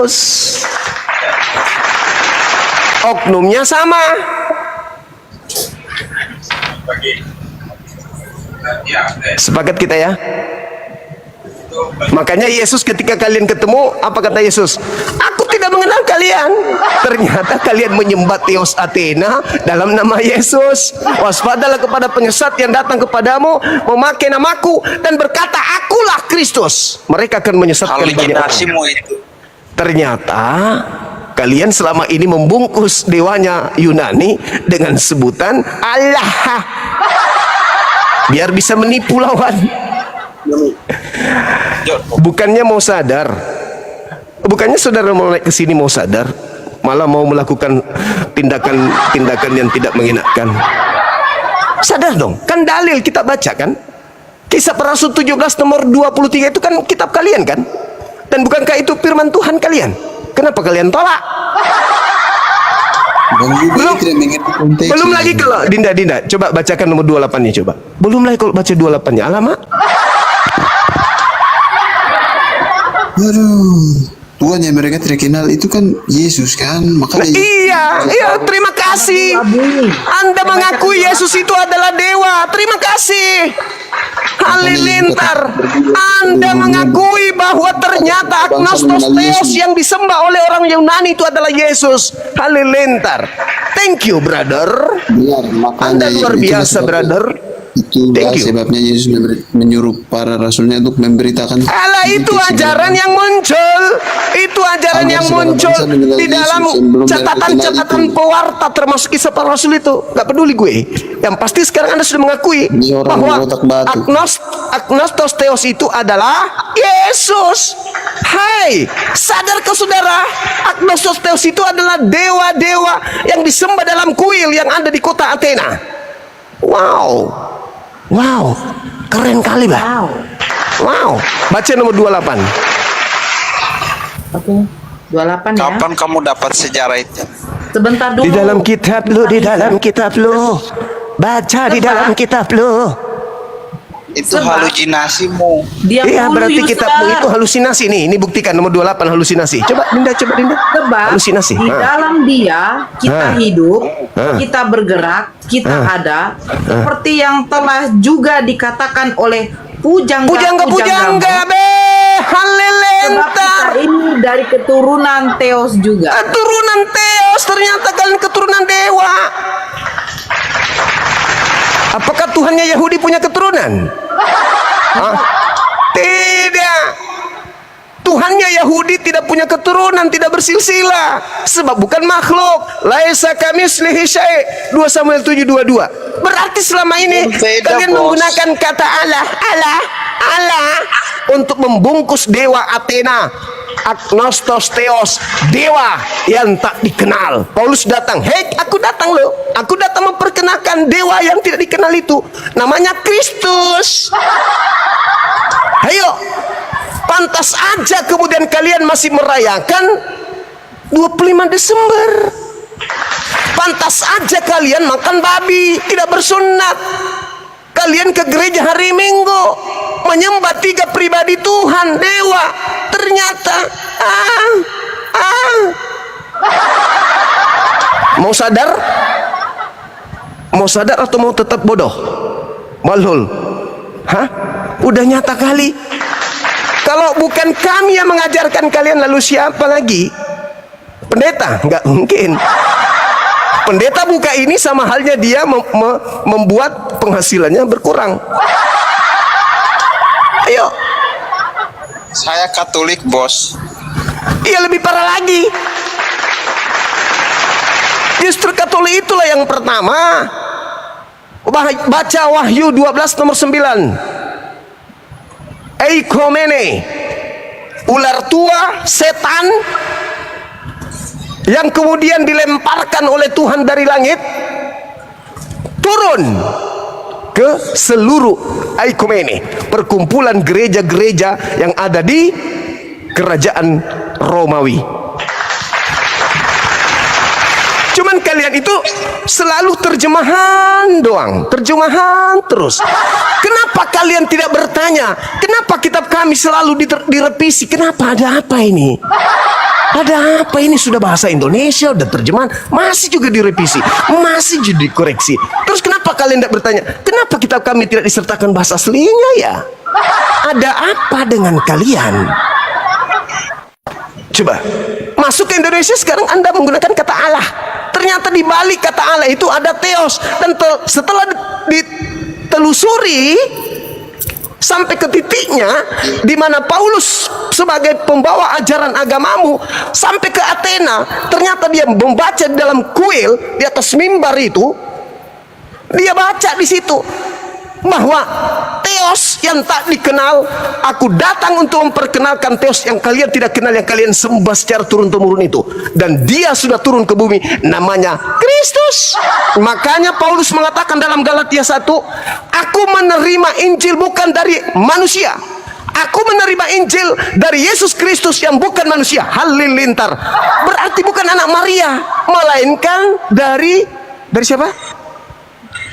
Kristus. Oknumnya sama. Sepakat kita ya? Makanya Yesus ketika kalian ketemu, apa kata Yesus? Aku tidak mengenal kalian. Ternyata kalian menyembah Theos Athena dalam nama Yesus. Waspadalah kepada penyesat yang datang kepadamu memakai namaku dan berkata, akulah Kristus. Mereka akan menyesatkan banyak orang. Ternyata kalian selama ini membungkus dewanya Yunani dengan sebutan Allah, biar bisa menipu lawan. Bukannya mau sadar, bukannya saudara mau naik ke sini mau sadar, malah mau melakukan tindakan yang tidak mengenakan. Sadar dong, kan dalil kita baca kan, Kisah Para Rasul 17 nomor 23 itu kan kitab kalian kan, dan bukankah itu firman Tuhan kalian? Kenapa kalian tolak? Belum lagi kalau Dinda coba bacakan nomor 28 nya coba. Belum lagi kalau baca 28 nya, alamak. Aduh, Tuhan yang mereka terkenal itu kan Yesus kan, makanya. Nah, iya, terima kasih. Anda mengakui Yesus itu adalah dewa. Terima kasih. Halilintar. Anda mengakui bahwa ternyata Agnostos Theos yang disembah oleh orang Yunani itu adalah Yesus. Halilintar. Thank you, brother. Anda luar biasa, brother. Itulah sebabnya Yesus menyuruh para rasulnya untuk memberitakan. Allah, itu ajaran yang muncul. Itu ajaran yang muncul di dalam catatan-catatan pewarta termasuk Kisah Para Rasul itu. Gak peduli gue. Yang pasti sekarang Anda sudah mengakui bahwa Agnostos Theos itu adalah Yesus. Hai, sadarkah saudara? Agnostos Theos itu adalah dewa-dewa yang disembah dalam kuil yang ada di kota Athena. Wow, keren kali, Bah. Wow. Baca nomor 28. Oke, 28 ya. Kapan kamu dapat sejarah itu? Sebentar dulu. Di dalam kitab lu. Baca di dalam kitab lu. Itu halusinasimu. Iya, berarti kitabmu itu halusinasi nih. Ini buktikan nomor 28 halusinasi. Coba Dinda. Sebab halusinasi. Di dalam dia kita hidup, kita bergerak, kita ada, seperti yang telah juga dikatakan oleh pujangga be. Halilintar. Sebab kita ini dari keturunan Theos juga. Keturunan Theos, ternyata kalian keturunan dewa. Apakah Tuhannya Yahudi punya keturunan? Tidak. Tuhannya Yahudi tidak punya keturunan, tidak bersilsilah, sebab bukan makhluk. Laisa kamitslihi syai'. 2 Samuel 7:22. Berarti selama ini kalian menggunakan kata Allah untuk membungkus dewa Athena, Agnostos Theos, dewa yang tak dikenal. Paulus datang, hei, aku datang loh. Aku datang memperkenalkan dewa yang tidak dikenal itu. Namanya Kristus. Ayo, pantas aja kemudian kalian masih merayakan 25 Desember. Pantas aja kalian makan babi, tidak bersunat. Kalian ke gereja hari Minggu, menyembah 3 pribadi Tuhan, dewa. Ternyata mau sadar? Mau sadar atau mau tetap bodoh? Malhul. Udah nyata kali. Kalau bukan kami yang mengajarkan kalian, lalu siapa lagi? Pendeta? Nggak mungkin. Pendeta buka ini sama halnya dia membuat penghasilannya berkurang. Ayo. Saya Katolik, bos. Iya, lebih parah lagi. Justru Katolik itulah yang pertama. Baca Wahyu 12 nomor 9. Eikomene, ular tua, setan yang kemudian dilemparkan oleh Tuhan dari langit, turun ke seluruh Eikomene, perkumpulan gereja-gereja yang ada di kerajaan Romawi. Cuman kalian itu selalu terjemahan doang, terjemahan terus. Kenapa kalian tidak bertanya, kenapa kitab kami selalu direvisi? Kenapa, ada apa ini? Ada apa ini? Sudah bahasa Indonesia, udah terjemahan, masih juga direvisi, masih juga dikoreksi. Terus kenapa kalian tidak bertanya, kenapa kitab kami tidak disertakan bahasa aslinya ya? Ada apa dengan kalian? Coba masuk ke Indonesia sekarang, Anda menggunakan kata Allah. Ternyata di balik kata Allah itu ada theos. Dan setelah ditelusuri sampai ke titiknya di mana Paulus sebagai pembawa ajaran agamamu sampai ke Athena, ternyata dia membaca di dalam kuil di atas mimbar itu, dia baca di situ bahwa Theos yang tak dikenal, aku datang untuk memperkenalkan Theos yang kalian tidak kenal, yang kalian sembah secara turun-temurun itu. Dan dia sudah turun ke bumi, namanya Kristus. Makanya Paulus mengatakan dalam Galatia 1, aku menerima Injil bukan dari manusia, aku menerima Injil dari Yesus Kristus yang bukan manusia. Halilintar. Berarti bukan anak Maria, melainkan dari siapa?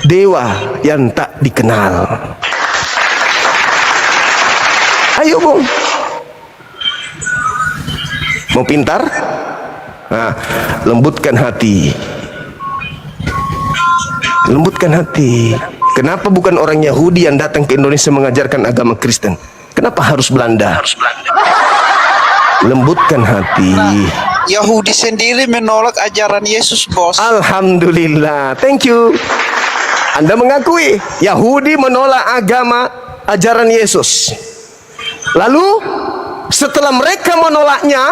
Dewa yang tak dikenal. Ayo Bung, mau pintar? Nah, lembutkan hati. Lembutkan hati. Kenapa bukan orang Yahudi yang datang ke Indonesia mengajarkan agama Kristen? Kenapa harus Belanda? Lembutkan hati. Yahudi sendiri menolak ajaran Yesus, bos. Alhamdulillah, thank you. Anda mengakui Yahudi menolak agama ajaran Yesus. Lalu setelah mereka menolaknya,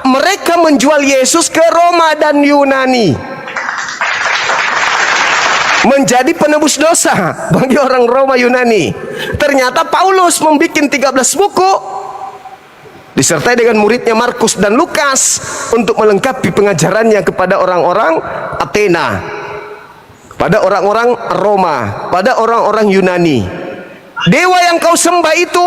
mereka menjual Yesus ke Roma dan Yunani, menjadi penebus dosa bagi orang Roma Yunani. Ternyata Paulus membuat 13 buku disertai dengan muridnya Markus dan Lukas untuk melengkapi pengajarannya kepada orang-orang Athena, pada orang-orang Roma, pada orang-orang Yunani. Dewa yang kau sembah itu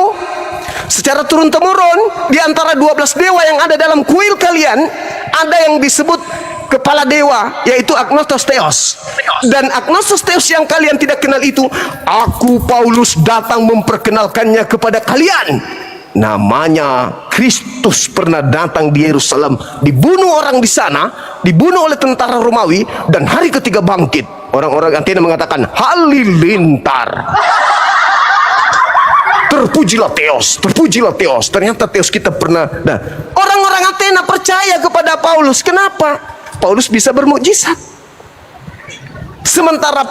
secara turun-temurun, di antara 12 dewa yang ada dalam kuil kalian, ada yang disebut kepala dewa, yaitu Agnostos Theos. Dan Agnostos Theos yang kalian tidak kenal itu, aku Paulus datang memperkenalkannya kepada kalian. Namanya Kristus pernah datang di Yerusalem, dibunuh orang di sana, dibunuh oleh tentara Romawi, dan hari ketiga bangkit. Orang-orang Athena mengatakan halilintar. Terpujilah Theos, terpujilah Theos. Ternyata Theos kita pernah. Nah, orang-orang Athena percaya kepada Paulus. Kenapa? Paulus bisa bermukjizat. Sementara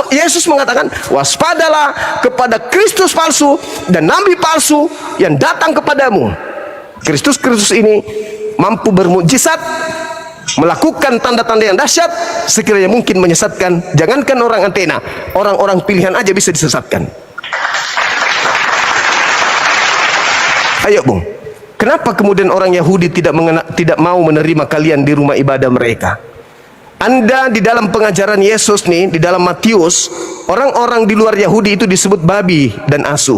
Yesus mengatakan, waspadalah kepada Kristus palsu dan nabi palsu yang datang kepadamu. Kristus ini mampu bermukjizat, melakukan tanda-tanda yang dahsyat, sekiranya mungkin menyesatkan. Jangankan orang Athena, orang-orang pilihan aja bisa disesatkan. Ayo Bung, kenapa kemudian orang Yahudi tidak mau menerima kalian di rumah ibadah mereka? Anda di dalam pengajaran Yesus nih, di dalam Matius, orang-orang di luar Yahudi itu disebut babi dan asuh.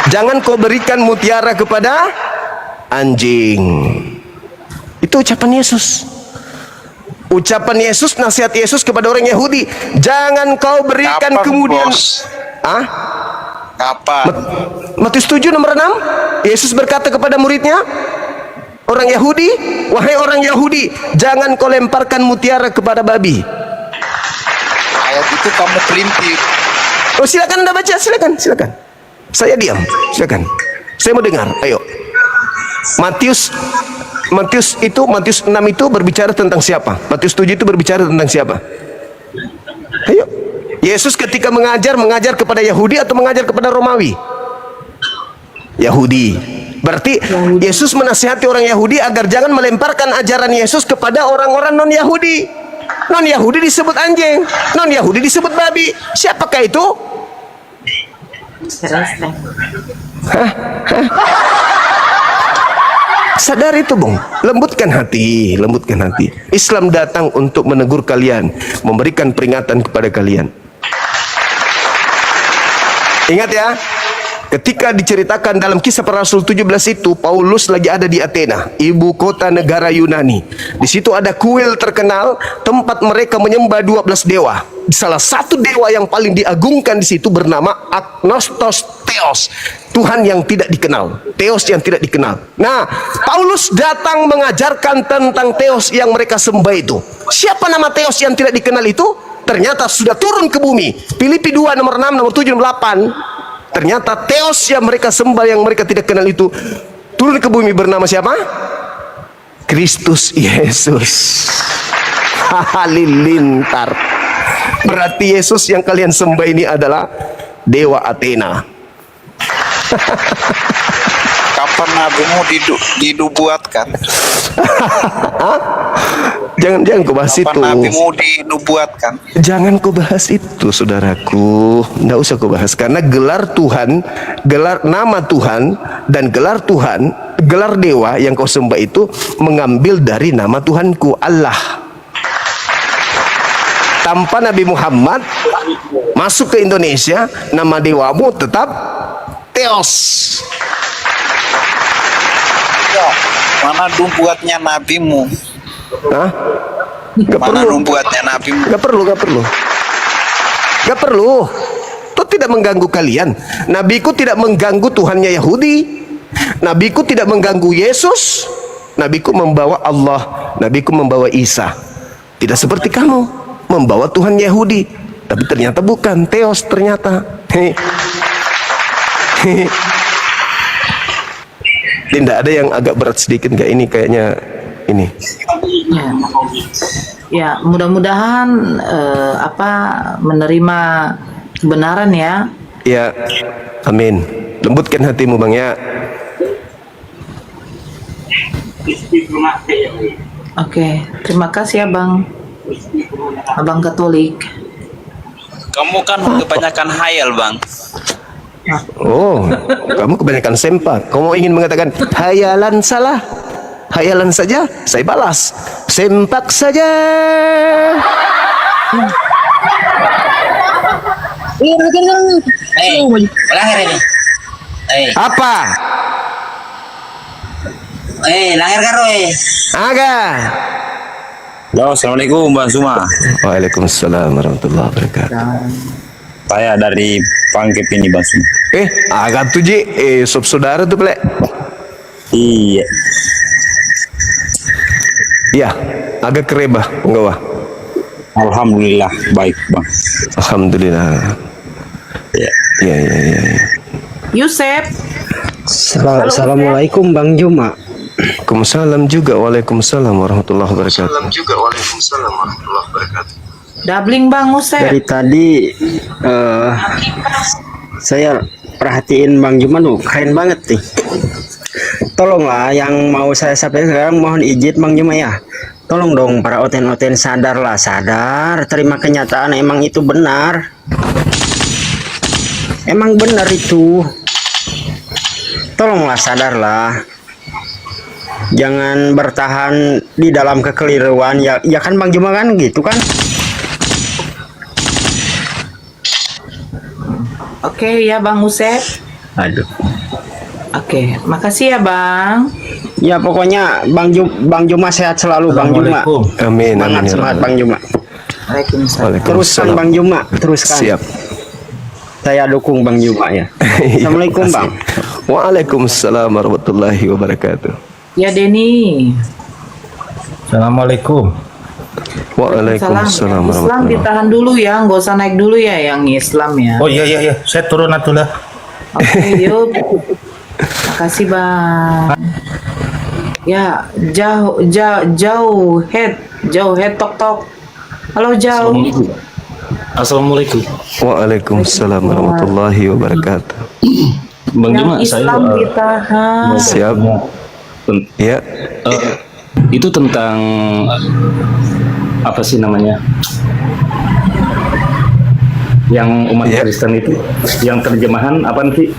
Jangan kau berikan mutiara kepada anjing. Itu ucapan Yesus. Ucapan Yesus, nasihat Yesus kepada orang Yahudi. Jangan kau berikan Kapan, kemudian. bos? Ah? Kapan? Matius 7 nomor 6, Yesus berkata kepada muridnya, orang Yahudi, wahai orang Yahudi, jangan kau lemparkan mutiara kepada babi. Ayat itu kamu pelintir. Oh, silakan Anda baca, silakan. Saya diam, silakan. Saya mau dengar. Ayo. Matius 6 itu berbicara tentang siapa? Matius 7 itu berbicara tentang siapa? Ayo. Yesus ketika mengajar kepada Yahudi atau mengajar kepada Romawi? Yahudi. Berarti Yesus menasihati orang Yahudi agar jangan melemparkan ajaran Yesus kepada orang-orang non-Yahudi. Non-Yahudi disebut anjing, non-Yahudi disebut babi. Siapakah itu? Sadar itu Bung. Lembutkan hati. Islam datang untuk menegur kalian, memberikan peringatan kepada kalian. Ingat ya, ketika diceritakan dalam Kisah Para Rasul 17 itu, Paulus lagi ada di Athena, ibu kota negara Yunani. Di situ ada kuil terkenal, tempat mereka menyembah 12 dewa. Salah satu dewa yang paling diagungkan di situ bernama Agnostos Theos. Tuhan yang tidak dikenal, Theos yang tidak dikenal. Nah, Paulus datang mengajarkan tentang Theos yang mereka sembah itu. Siapa nama Theos yang tidak dikenal itu? Ternyata sudah turun ke bumi. Filipi 2 nomor 6, nomor 7, nomor 8. Ternyata Theos yang mereka sembah, yang mereka tidak kenal itu turun ke bumi bernama siapa? Kristus Yesus. Halilintar. Berarti Yesus yang kalian sembah ini adalah dewa Athena. Kapan nabimu dinubuatkan? Jangan kau bahas Kapan itu. nabimu dinubuatkan? Jangan kau bahas itu, saudaraku. Tidak usah kau bahas, karena gelar Tuhan, gelar nama Tuhan, dan gelar Tuhan, gelar dewa yang kau sembah itu mengambil dari nama Tuhanku Allah. Tanpa Nabi Muhammad masuk ke Indonesia, nama dewamu tetap Theos. Ya, mana nubuatnya nabimu? Hah? Gak Mana perlu. nubuatnya nabimu? Gak perlu. Itu tidak mengganggu kalian. Nabiku tidak mengganggu Tuhannya Yahudi. Nabiku tidak mengganggu Yesus. Nabiku membawa Allah. Nabiku membawa Isa. Tidak seperti kamu membawa Tuhan Yahudi, tapi ternyata bukan Theos ternyata. Tidak ada yang agak berat sedikit nggak ini kayaknya ini. Ya, mudah-mudahan menerima kebenaran ya. Ya, amin. Lembutkan hatimu bang ya. Oke, terima kasih abang. Abang Katolik. Kamu kan kebanyakan hayal, Bang. Oh, kamu kebanyakan sempak. Kamu ingin mengatakan hayalan salah? Hayalan saja, saya balas. Sempak saja. Lahir ini. Apa? Lahir karo Aga. Halo, assalamualaikum Bang Suma. Waalaikumsalam warahmatullahi wabarakatuh. Saya dari Pangkep ini Bang Suma. Agak tuh Ji, sob saudara tuh plek. Iya. Ya, agak kerebah, enggak wah. Alhamdulillah baik Bang. Alhamdulillah. Ya. Ya. Yusef. Assalamualaikum Bang Juma. Waalaikumsalam juga. Waalaikumsalam warahmatullahi wabarakatuh. Dabling Bang Yusef. Dari tadi saya perhatiin Bang Juma tuh keren banget nih. Tolonglah yang mau saya sampaikan sekarang, mohon izin Bang Juma ya. Tolong dong para oten-oten sadarlah, sadar, terima kenyataan, emang itu benar. Emang benar itu. Tolonglah sadarlah. Jangan bertahan di dalam kekeliruan ya kan Bang Juma kan gitu kan. Oke ya Bang Yusef. Aduh. Oke, makasih ya Bang. Ya pokoknya Bang Juma sehat selalu Bang Juma. Amin. Semangat, Amin. semangat Bang Juma. Waalaikumsalam. Teruskan Bang Juma, teruskan. Siap. Saya dukung Bang Juma ya. Assalamualaikum Terima Bang. kasih. Waalaikumsalam warahmatullahi wabarakatuh. Ya Denny. Assalamualaikum. Waalaikumsalam Islam warahmatullahi. ditahan dulu ya, nggak usah naik dulu ya yang Islam ya. Oh iya, saya turun atuh lah. Oke, yuk. Makasih Bang. Ya, jauh head tok. Halo jauh. Assalamualaikum. Waalaikumsalam warahmatullahi wabarakatuh. Bang Yang Juma, Islam saya ditahan. Siap. Ya. itu tentang apa sih namanya? Yang umat Ya. Kristen itu, yang terjemahan apa sih?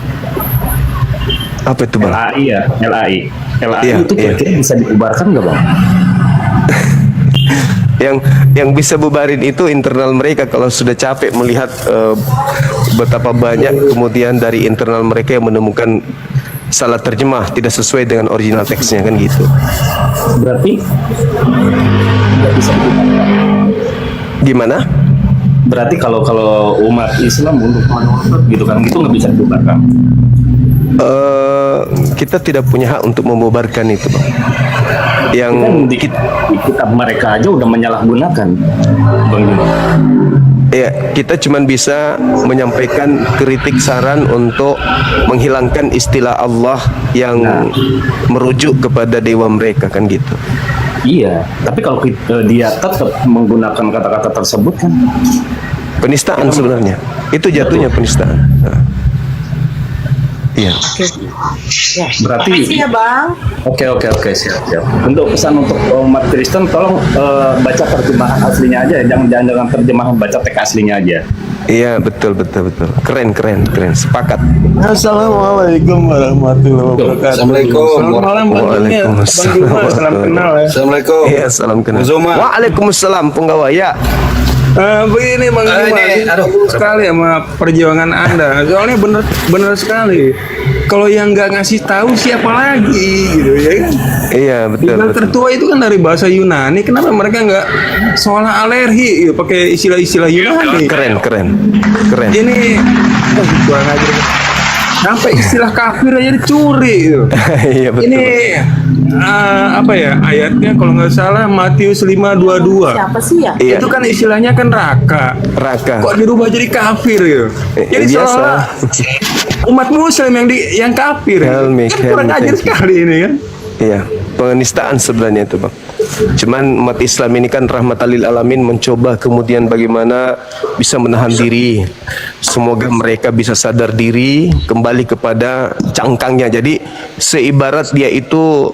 Apa itu bang? LAI ya, LAI. LAI Iya, itu iya. kira-kira bisa diubarkan nggak Bang? Yang bisa bubarin itu internal mereka kalau sudah capek melihat betapa banyak kemudian dari internal mereka yang menemukan salah terjemah tidak sesuai dengan original teksnya kan gitu. Berarti nggak bisa diubarkan. Gimana? Berarti kalau umat Islam untuk gitu kan itu nggak bisa dibubarkan. Kita tidak punya hak untuk membubarkan itu, Bang. Yang Kan di kitab mereka aja udah menyalahgunakan, Bang Juma. ya, kita cuma bisa menyampaikan kritik saran untuk menghilangkan istilah Allah yang merujuk kepada dewa mereka, kan gitu. Iya, tapi kalau dia tetap menggunakan kata-kata tersebut kan Penistaan sebenarnya. Itu jatuhnya penistaan. Nah. Iya. berarti Makasih ya Bang. oke siap. Untuk pesan untuk umat Kristen, tolong baca terjemahan aslinya aja, jangan dengan terjemahan, baca teks aslinya aja. Iya, betul. Keren. Sepakat. Assalamualaikum warahmatullahi wabarakatuh. Assalamualaikum. Selamat malam Bang Juma. Bang Juma, salam kenal ya. Assalamualaikum. Iya, salam kenal. Zuma. Waalaikumsalam, penggawa ya. Begini Bang Juma, saya setuju sekali sama perjuangan Anda. Soalnya benar sekali. Kalau yang nggak ngasih tahu siapa lagi, gitu ya kan? Iya, betul. Istilah tertua itu kan dari bahasa Yunani. Kenapa mereka nggak seolah alergi gitu, pakai istilah-istilah Yunani? Keren. Ini kurang aja. Sampai istilah kafir aja dicuri gitu. Iya, betul. Ini apa ya ayatnya kalau nggak salah Matius 5:22. Siapa sih ya? Iya. Itu kan istilahnya kan raka. Kok dirubah jadi kafir gitu? Jadi biasa. seolah umat muslim yang kafir. Kurang ajar sekali ini kan. Iya, penistaan sebenarnya itu, Bang. Cuman umat Islam ini kan rahmatan lil alamin, mencoba kemudian bagaimana bisa menahan diri. Semoga mereka bisa sadar diri, kembali kepada cangkangnya. Jadi seibarat dia itu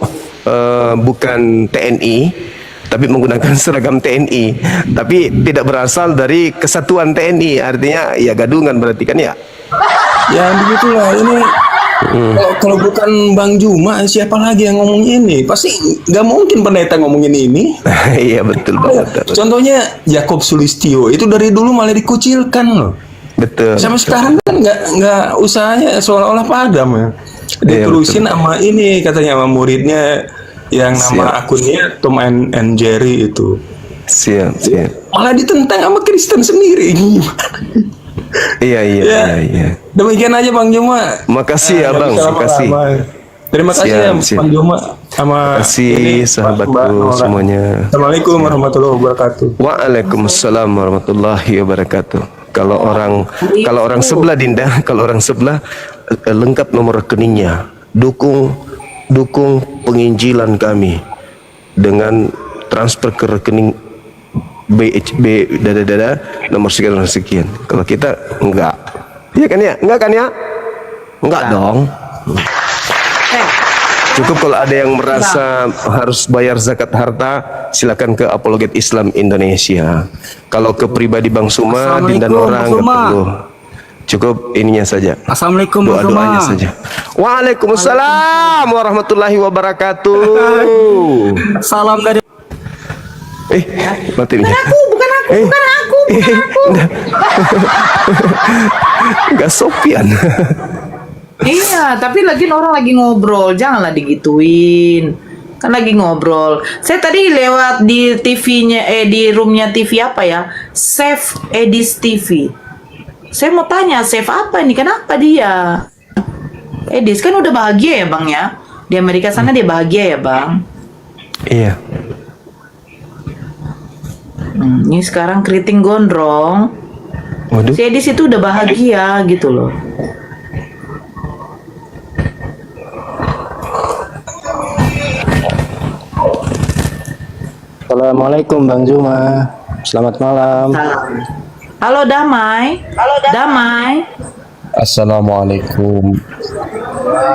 bukan TNI, tapi menggunakan seragam TNI, tapi tidak berasal dari kesatuan TNI. Artinya ya gadungan berarti kan ya. Ya begitulah ini. Kalau bukan Bang Juma, siapa lagi yang ngomong ini? Pasti nggak mungkin pendeta ngomongin ini. Iya, betul banget. Contohnya Yakob Sulistyo itu dari dulu malah dikucilkan loh. Betul. Sampai sekarang kan nggak usahanya seolah-olah padam ya. Diterusin sama ini katanya sama muridnya yang nama akunnya Tom and Jerry itu. Siap. Malah ditentang sama Kristen sendiri. Iya. Demikian aja Bang Juma. Makasih ya Bang, makasih. Terima kasih ya Bang Juma sama kasih sahabatku semuanya. Assalamualaikum warahmatullahi wabarakatuh. Waalaikumsalam warahmatullahi wabarakatuh. Kalau orang sebelah Dinda, kalau orang sebelah lengkap nomor rekeningnya. Dukung penginjilan kami dengan transfer ke rekening BHB nomor sekian. Kalau kita enggak. Iya kan ya? Enggak kan ya? Enggak dong. Cukup kalau ada yang merasa harus bayar zakat harta, silakan ke Apologet Islam Indonesia. Kalau ke pribadi Bang Suma, Dinda Nora enggak perlu. Cukup ininya saja. Assalamualaikum Doa-doanya saja. Waalaikumsalam warahmatullahi wabarakatuh. Salam dari Mati nih. Bukan aku. Enggak Sofian. Iya, tapi lagi orang lagi ngobrol, janganlah digituin. Kan lagi ngobrol. Saya tadi lewat di TV-nya, di roomnya TV apa ya? Save Edis TV. Saya mau tanya, save apa ini? Kenapa dia? Edis kan udah bahagia ya Bang ya? Di Amerika sana dia bahagia ya Bang? Iya. Ini sekarang keriting gondrong. Waduh. Si Edis itu udah bahagia gitu loh. Assalamualaikum Bang Juma. Selamat malam. Halo Damai. Damai. Assalamualaikum.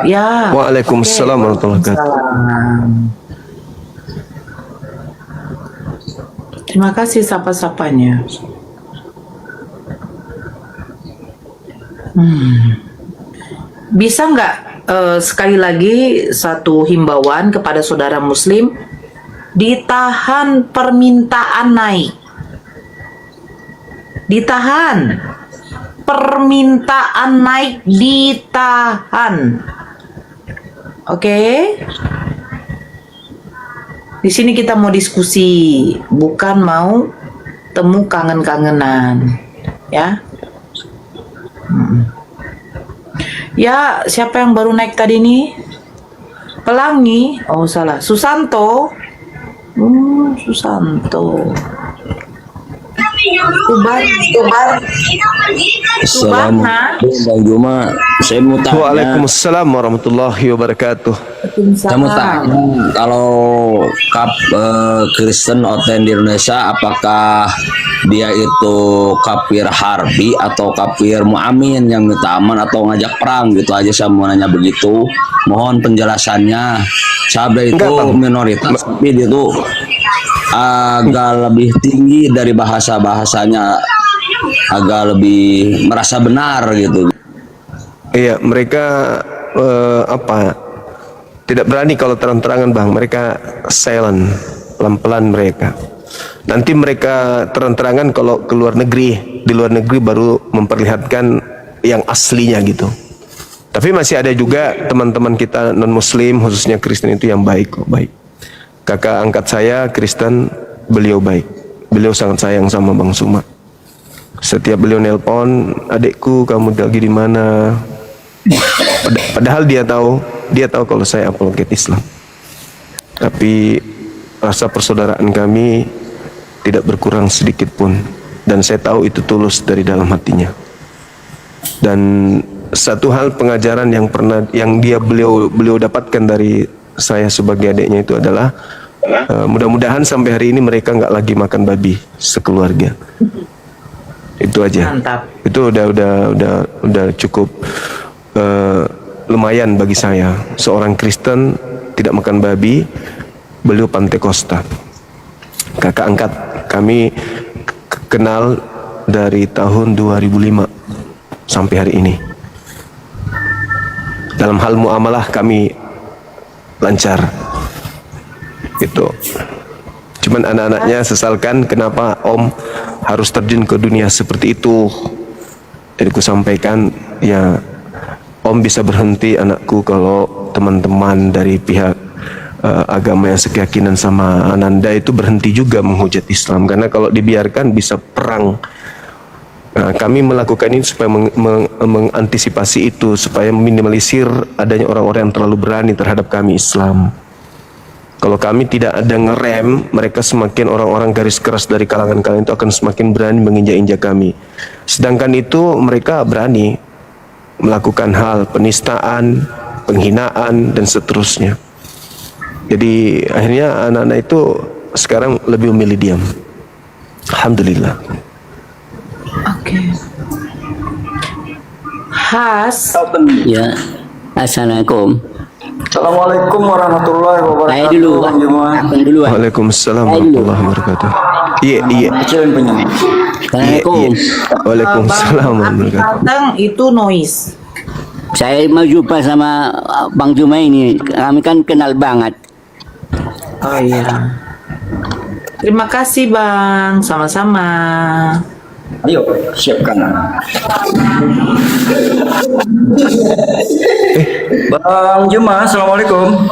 Ya. Waalaikumsalam warahmatullahi wabarakatuh. Terima kasih sapa-sapanya. Bisa nggak sekali lagi satu himbauan kepada saudara Muslim, ditahan permintaan naik, ditahan permintaan naik, ditahan. Oke? Di sini kita mau diskusi, bukan mau temu kangen-kangenan, ya. Ya, siapa yang baru naik tadi nih? Pelangi. Oh, salah. Susanto. Susanto. Assalamualaikum Bang Juma. Saya mau tanya. Waalaikumsalam warahmatullahi wabarakatuh. Saya mau tanya, kalau Kristen Oten di Indonesia, apakah dia itu kafir harbi atau kafir mu'amin yang minta aman atau ngajak perang gitu aja, saya mau nanya begitu. Mohon penjelasannya. Sahabat itu minoritas, tapi dia itu agak lebih tinggi dari bahasanya, agak lebih merasa benar gitu. Iya, mereka tidak berani kalau terang-terangan Bang. Mereka silent, pelan-pelan mereka. Nanti mereka terang-terangan kalau ke luar negeri. Di luar negeri baru memperlihatkan yang aslinya gitu. Tapi masih ada juga teman-teman kita non-muslim, khususnya Kristen itu yang baik kok, baik. Kakak angkat saya Kristen, beliau baik. Beliau sangat sayang sama Bang Suma. Setiap beliau nelpon, adikku kamu lagi di mana? Padahal dia tahu kalau saya apologet Islam. Tapi rasa persaudaraan kami tidak berkurang sedikit pun, dan saya tahu itu tulus dari dalam hatinya. Dan satu hal pengajaran yang beliau dapatkan dari saya sebagai adiknya itu adalah mudah-mudahan sampai hari ini mereka nggak lagi makan babi sekeluarga. Itu aja. Mantap. Itu udah cukup lumayan bagi saya. Seorang Kristen tidak makan babi, beliau Pantekosta. Kakak angkat kami kenal dari tahun 2005 sampai hari ini. Dalam hal muamalah kami lancar gitu. Cuman anak-anaknya sesalkan kenapa Om harus terjun ke dunia seperti itu. Jadi ku sampaikan, ya Om bisa berhenti anakku kalau teman-teman dari pihak agama yang sekeyakinan sama Ananda itu berhenti juga menghujat Islam, karena kalau dibiarkan bisa perang. Nah, kami melakukan ini supaya mengantisipasi itu, supaya meminimalisir adanya orang-orang yang terlalu berani terhadap kami Islam. Kalau kami tidak ada ngerem, mereka semakin orang-orang garis keras dari kalangan kalian itu akan semakin berani menginjak-injak kami. Sedangkan itu mereka berani melakukan hal penistaan, penghinaan, dan seterusnya. Jadi akhirnya anak-anak itu sekarang lebih memilih diam. Alhamdulillah. Oke. Has. Ya. Assalamualaikum. Assalamualaikum warahmatullahi wabarakatuh. Saya dulu, Abang dulu. Waalaikumsalam warahmatullahi wabarakatuh. Iya. Kecilin penyem. Assalamualaikum. Waalaikumsalam warahmatullahi wabarakatuh. Kalteng itu noise. Saya mau jumpa sama Bang Juma ini. Kami kan kenal banget. Oh iya. Terima kasih Bang, sama-sama. Ayo, siapkan. Bang Juma, assalamualaikum.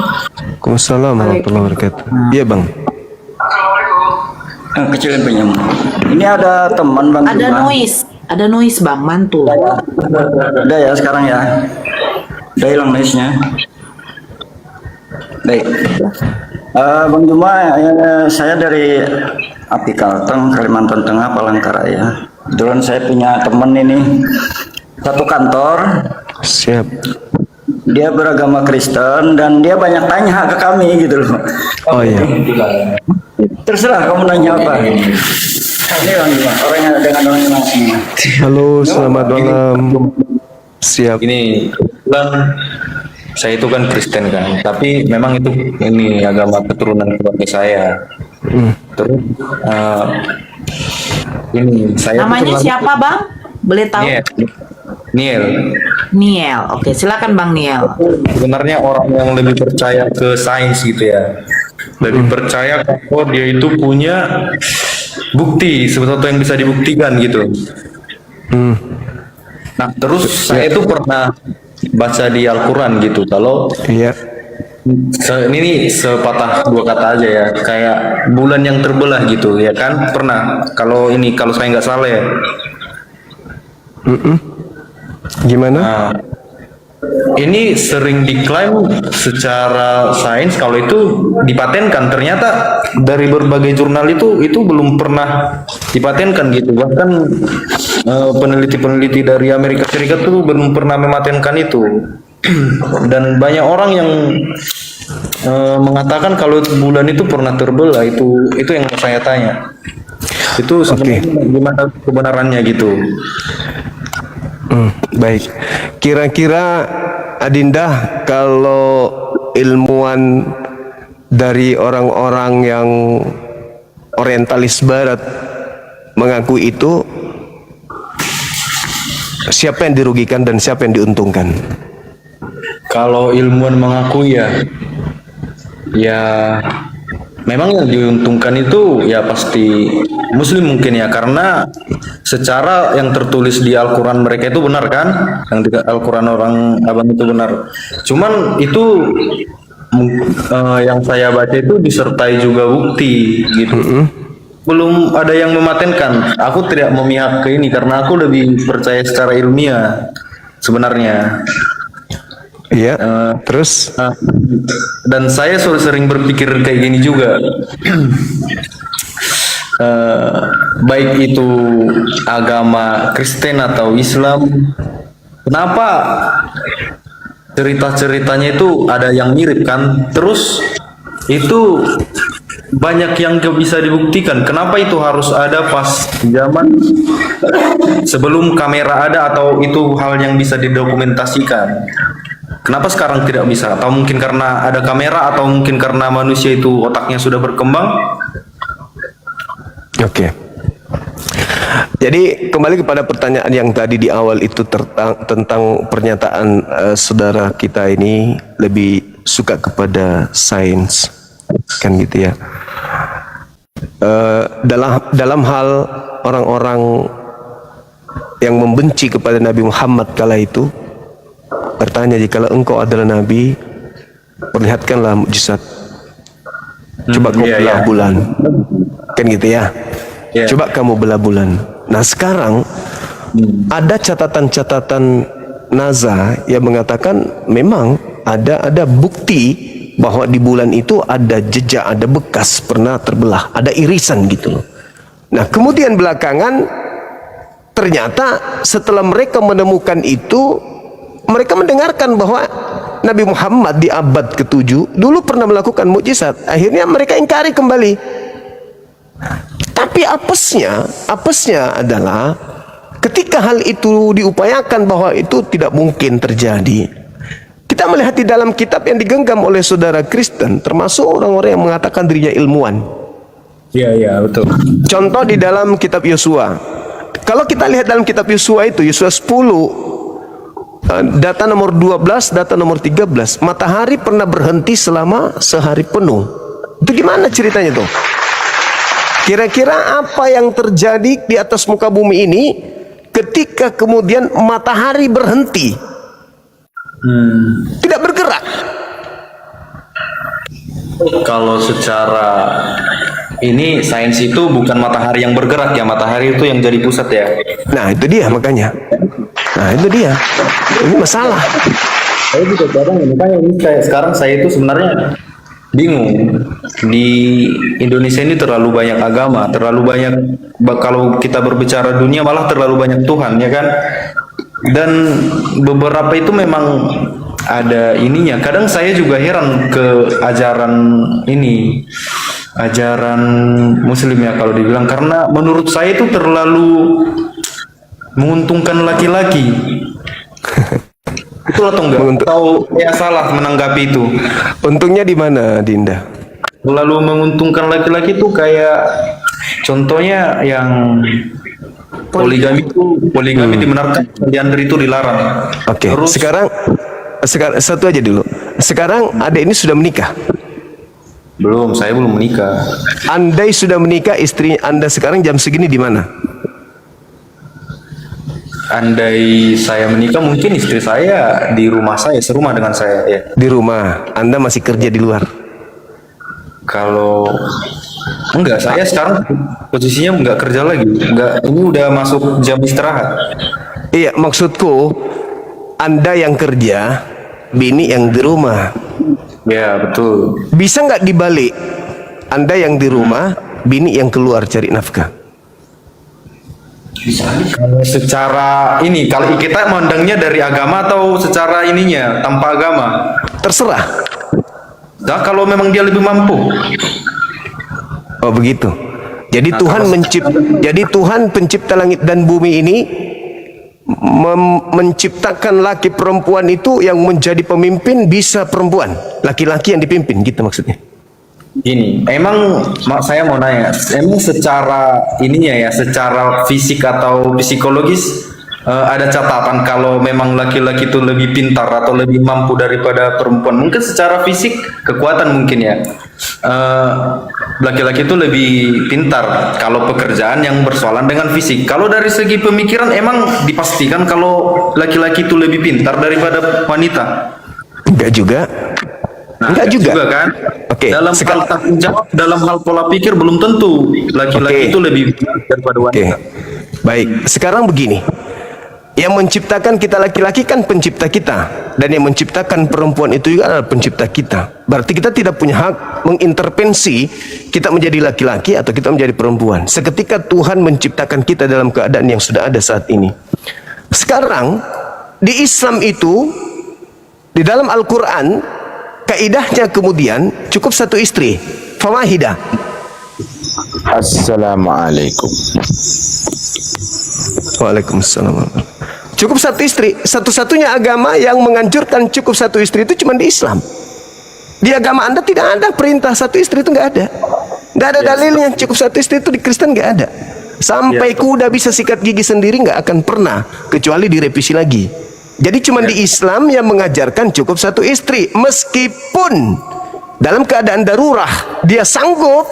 Waalaikumsalam warahmatullahi wabarakatuh. Iya Bang. Kecilin penyem. Ini ada teman Bang Ada Juma. ada noise Bang, mantul. Udah ya sekarang ya. Udah hilang noise-nya. Baik. Bang Juma, saya dari Api Kalteng, Kalimantan Tengah, Palangkaraya. Kebetulan saya punya teman ini satu kantor. Siap. Dia beragama Kristen dan dia banyak tanya ke kami gitu loh. Oh iya. Terserah kamu nanya apa. Ini Bang Juma, orangnya dengan orangnya langsung. Halo, selamat malam. Siap. Ini Bang, saya itu kan Kristen kan, tapi memang itu ini agama keturunan keluarga saya. Terus ini saya Namanya siapa Bang? Boleh tahu? Niel. Oke, silakan Bang Niel. Sebenarnya orang yang lebih percaya ke sains gitu ya, lebih percaya kalau dia itu punya bukti, sesuatu yang bisa dibuktikan gitu. Nah, terus saya itu pernah baca di Al-Quran gitu, kalau ini sepatah dua kata aja ya, kayak bulan yang terbelah gitu ya kan, pernah kalau saya nggak salah ya. Gimana? ini sering diklaim secara sains kalau itu dipatenkan, ternyata dari berbagai jurnal itu belum pernah dipatenkan gitu. Bahkan peneliti-peneliti dari Amerika Serikat tuh belum pernah mematenkan itu. Dan banyak orang yang mengatakan kalau bulan itu pernah terbelah, itu yang saya tanya. Itu sebenarnya gimana kebenarannya gitu. Baik, kira-kira Adinda, kalau ilmuwan dari orang-orang yang orientalis barat mengakui itu, siapa yang dirugikan dan siapa yang diuntungkan? Kalau ilmuwan mengakui ya memang yang diuntungkan itu ya pasti Muslim mungkin ya, karena secara yang tertulis di Al-Quran mereka itu benar kan, yang di Al-Quran orang abang itu benar. Cuman itu yang saya baca itu disertai juga bukti gitu. Belum ada yang mematenkan. Aku tidak memihak ke ini karena aku lebih percaya secara ilmiah sebenarnya. Iya. Terus dan saya sering berpikir kayak gini juga. Baik itu agama Kristen atau Islam, kenapa cerita-ceritanya itu ada yang mirip kan? Terus itu banyak yang gak bisa dibuktikan. Kenapa itu harus ada pas zaman sebelum kamera ada, atau itu hal yang bisa didokumentasikan? Kenapa sekarang tidak bisa? Atau mungkin karena ada kamera, atau mungkin karena manusia itu otaknya sudah berkembang? Oke. Jadi kembali kepada pertanyaan yang tadi di awal itu tentang pernyataan saudara kita ini lebih suka kepada sains, kan gitu ya. Dalam hal orang-orang yang membenci kepada Nabi Muhammad kala itu bertanya, jikalau engkau adalah Nabi, perlihatkanlah mukjizat. Coba kau belah bulan, kan gitu ya. Coba kamu belah bulan. Nah sekarang ada catatan-catatan NASA yang mengatakan memang ada bukti bahwa di bulan itu ada jejak, ada bekas pernah terbelah, ada irisan gitu loh. Nah kemudian belakangan ternyata setelah mereka menemukan itu, mereka mendengarkan bahwa Nabi Muhammad di abad ke-7 dulu pernah melakukan mukjizat. Akhirnya mereka ingkari kembali. Tapi apesnya adalah ketika hal itu diupayakan bahwa itu tidak mungkin terjadi. Kita melihat di dalam kitab yang digenggam oleh saudara Kristen, termasuk orang-orang yang mengatakan dirinya ilmuwan. Iya, betul. Contoh di dalam kitab Yosua. Kalau kita lihat dalam kitab Yosua itu, Yosua 10, data nomor 12, data nomor 13, matahari pernah berhenti selama sehari penuh. Itu gimana ceritanya tuh? Kira-kira apa yang terjadi di atas muka bumi ini ketika kemudian matahari berhenti? Tidak bergerak. Kalau secara ini sains itu bukan matahari yang bergerak ya, matahari itu yang jadi pusat ya. Nah itu dia makanya. Nah itu dia. Ini masalah. Saya juga kadang makanya ini sekarang saya itu sebenarnya bingung. Di Indonesia ini terlalu banyak agama, terlalu banyak, kalau kita berbicara dunia malah terlalu banyak Tuhan ya kan. Dan beberapa itu memang ada ininya. Kadang saya juga heran ke ajaran ini, ajaran Muslim ya kalau dibilang, karena menurut saya itu terlalu menguntungkan laki-laki. Itu atau enggak? Atau ya salah menanggapi itu? Untungnya di mana, Dinda? Terlalu menguntungkan laki-laki itu kayak contohnya yang poligami itu, poligami dibenarkan, poliandri itu dilarang. Oke. Sekarang satu aja dulu. Sekarang adik ini sudah menikah? Belum, saya belum menikah. Andai sudah menikah, istri Anda sekarang jam segini di mana? Andai saya menikah, mungkin istri saya di rumah saya, serumah dengan saya ya. Di rumah. Anda masih kerja di luar? Kalau enggak, saya sekarang posisinya enggak kerja lagi. Enggak, ini udah masuk jam istirahat. Iya, maksudku Anda yang kerja, bini yang di rumah. Ya, betul. Bisa nggak dibalik? Anda yang di rumah, bini yang keluar cari nafkah. Secara ini, kalau kita mandangnya dari agama atau secara ininya tanpa agama? Terserah. Nah, kalau memang dia lebih mampu. Oh begitu. Jadi jadi Tuhan pencipta langit dan bumi ini menciptakan laki perempuan itu yang menjadi pemimpin bisa perempuan, laki-laki yang dipimpin, gitu maksudnya. Gini, emang saya mau nanya, emang secara ininya ya, secara fisik atau psikologis ada catatan kalau memang laki-laki itu lebih pintar atau lebih mampu daripada perempuan? Mungkin secara fisik kekuatan mungkin ya, laki-laki itu lebih pintar kalau pekerjaan yang bersoalan dengan fisik. Kalau dari segi pemikiran emang dipastikan kalau laki-laki itu lebih pintar daripada wanita? Enggak juga. Nah, enggak juga kan? Oke, dalam hal tanggung jawab, dalam hal pola pikir belum tentu laki-laki itu lebih pintar daripada wanita. Baik, sekarang begini. Yang menciptakan kita laki-laki kan pencipta kita, dan yang menciptakan perempuan itu juga adalah pencipta kita. Berarti kita tidak punya hak mengintervensi kita menjadi laki-laki atau kita menjadi perempuan. Seketika Tuhan menciptakan kita dalam keadaan yang sudah ada saat ini. Sekarang di Islam itu, di dalam Al-Quran, kaidahnya kemudian cukup satu istri, fawahidah. Assalamualaikum. Waalaikumsalam. Cukup satu istri. Satu-satunya agama yang menganjurkan cukup satu istri itu cuma di Islam. Di agama Anda tidak ada perintah satu istri, itu nggak ada. Nggak ada dalilnya cukup satu istri itu, di Kristen nggak ada. Sampai kuda bisa sikat gigi sendiri nggak akan pernah, kecuali direvisi lagi. Jadi cuma di Islam yang mengajarkan cukup satu istri, meskipun dalam keadaan darurah dia sanggup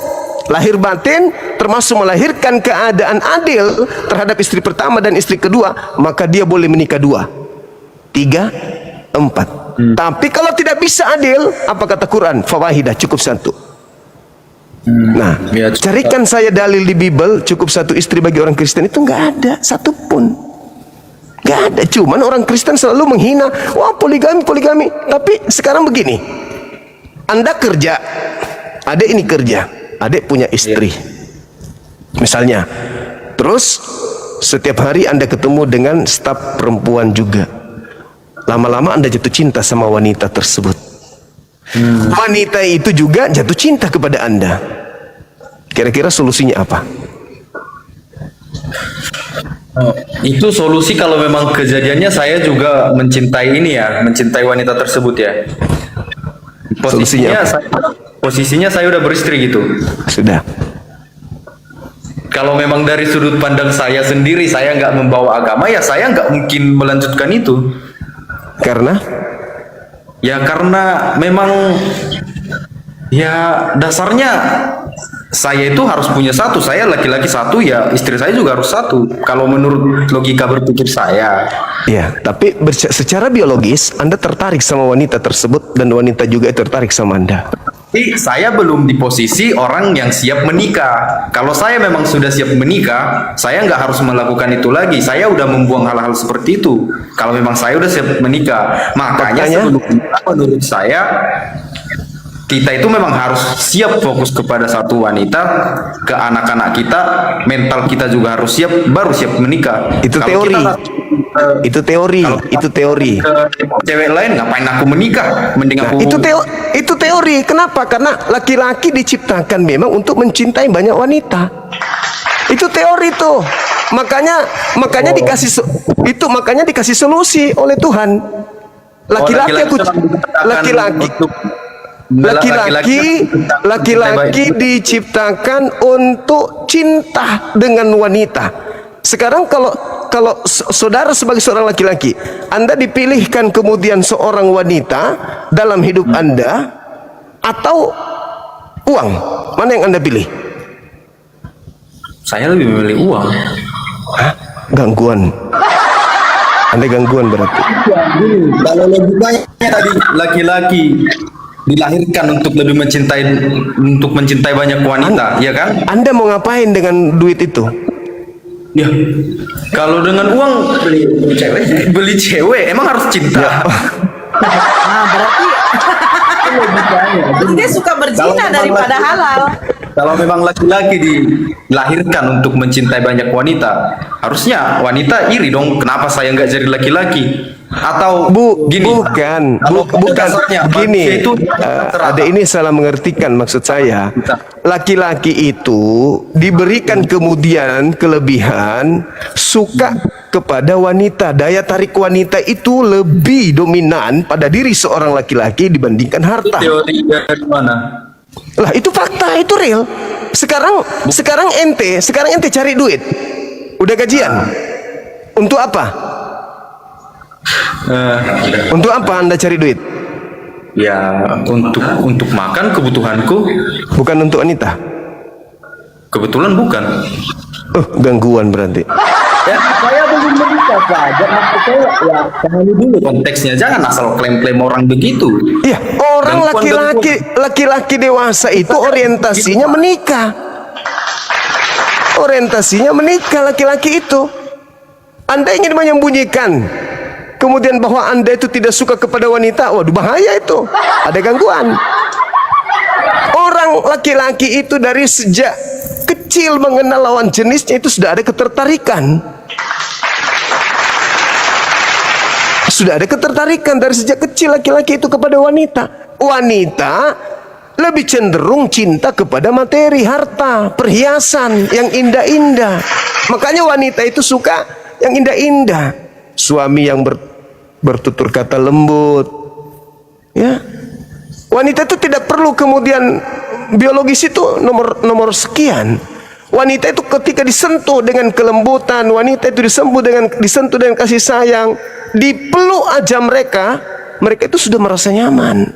lahir batin, termasuk melahirkan keadaan adil terhadap istri pertama dan istri kedua, maka dia boleh menikah 2, 3, 4. Tapi kalau tidak bisa adil, apa kata Quran? Fawahidah, cukup satu. Nah, carikan saya dalil di Bible cukup satu istri bagi orang Kristen, itu nggak ada satupun. Nggak ada. Cuman orang Kristen selalu menghina, wah poligami, poligami. Tapi sekarang begini, Anda kerja, adek ini kerja, adek punya istri misalnya, terus setiap hari Anda ketemu dengan staf perempuan juga, lama-lama Anda jatuh cinta sama wanita tersebut. Wanita itu juga jatuh cinta kepada Anda. Kira-kira solusinya apa? Itu solusi kalau memang kejadiannya saya juga mencintai ini ya, mencintai wanita tersebut ya. Posisinya saya udah beristri gitu. Sudah. Kalau memang dari sudut pandang saya sendiri, saya nggak membawa agama, ya saya nggak mungkin melanjutkan itu. Karena? Ya karena memang ya dasarnya saya itu harus punya satu. Saya laki-laki satu, ya istri saya juga harus satu. Kalau menurut logika berpikir saya. Ya, tapi secara biologis Anda tertarik sama wanita tersebut dan wanita juga tertarik sama Anda. Tapi saya belum di posisi orang yang siap menikah. Kalau saya memang sudah siap menikah, saya nggak harus melakukan itu lagi. Saya udah membuang hal-hal seperti itu. Kalau memang saya udah siap menikah, makanya sebelum menikah, menurut saya kita itu memang harus siap fokus kepada satu wanita, ke anak-anak kita, mental kita juga harus siap, baru siap menikah. Itu kalau teori. Itu teori. Itu teori. Cewek lain ngapain aku menikah? Mending aku. Itu teori. Kenapa? Karena laki-laki diciptakan memang untuk mencintai banyak wanita. Itu teori tuh. Makanya dikasih solusi oleh Tuhan. Laki-laki diciptakan untuk cinta dengan wanita. Sekarang kalau saudara sebagai seorang laki-laki, Anda dipilihkan kemudian seorang wanita dalam hidup Anda atau uang, mana yang Anda pilih? Saya lebih memilih uang. Hah? Gangguan. Anda gangguan berarti. Kalau logikanya tadi laki-laki dilahirkan untuk lebih mencintai banyak wanita, ya kan? Anda mau ngapain dengan duit itu? Ya, kalau dengan uang beli cewek, emang harus cinta. Nah, berarti terus dia suka berzina daripada halal. Kalau memang laki-laki dilahirkan untuk mencintai banyak wanita, harusnya wanita iri dong. Kenapa saya nggak jadi laki-laki? Atau gini? Bukan dasarnya begini. manusia itu Ada ini salah mengertikan maksud saya. Laki-laki itu diberikan kemudian kelebihan suka kepada wanita. Daya tarik wanita itu lebih dominan pada diri seorang laki-laki dibandingkan harta. Teori dari mana? Lah itu fakta, itu real. Sekarang ente cari duit. Udah gajian. Untuk apa? Untuk apa Anda cari duit? Ya, untuk makan kebutuhanku. Bukan untuk wanita. Kebetulan bukan. Gangguan berarti. Ya, saya belum menikah saja. Maksud saya ya pahami dulu konteksnya. Jangan asal klaim-klaim orang begitu. Iya, orang laki-laki dewasa itu orientasinya menikah. Orientasinya menikah laki-laki itu. Anda ingin menyembunyikan kemudian bahwa Anda itu tidak suka kepada wanita, waduh bahaya itu. Ada gangguan. Orang laki-laki itu dari sejak kecil mengenal lawan jenisnya itu sudah ada ketertarikan. Sudah ada ketertarikan dari sejak kecil laki-laki itu kepada wanita. Wanita lebih cenderung cinta kepada materi, harta, perhiasan yang indah-indah. Makanya wanita itu suka yang indah-indah. Suami yang bertutur kata lembut, ya. Wanita itu tidak perlu kemudian biologis itu nomor sekian. Wanita itu ketika disentuh dengan kelembutan, wanita itu disentuh dengan kasih sayang, dipeluk aja mereka itu sudah merasa nyaman.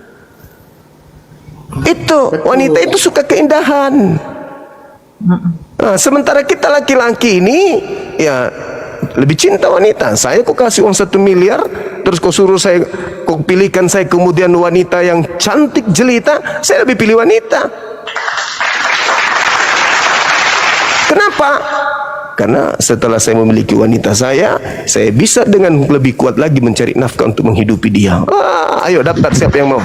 Itu wanita itu suka keindahan. Nah, sementara kita laki-laki ini ya lebih cinta wanita. Saya kok kasih uang 1 miliar, terus kok suruh saya, kok pilihkan saya kemudian wanita yang cantik jelita, saya lebih pilih wanita. Kenapa? Karena setelah saya memiliki wanita saya bisa dengan lebih kuat lagi mencari nafkah untuk menghidupi dia. Ayo daftar, siapa yang mau?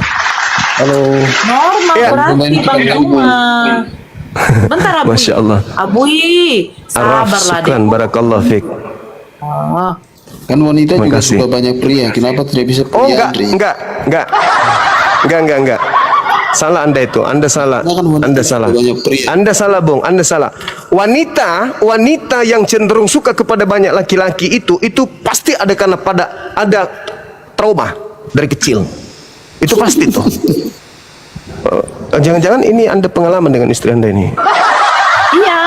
Halo. Normal Ya. berarti Bang Juma. Bentar Abu. Masya Allah. Abui, sabarlah deh. Barakallah fiik. Oh. Kan wanita juga Makasih. suka banyak pria. Kenapa tidak bisa pria? Oh Andri? enggak. Salah Anda itu. Anda salah. Anda salah. Banyak pria. Anda salah, Bung. Anda salah. Wanita yang cenderung suka kepada banyak laki-laki itu pasti ada karena ada trauma dari kecil. Itu pasti tuh. Jangan-jangan ini Anda pengalaman dengan istri Anda ini. Iya.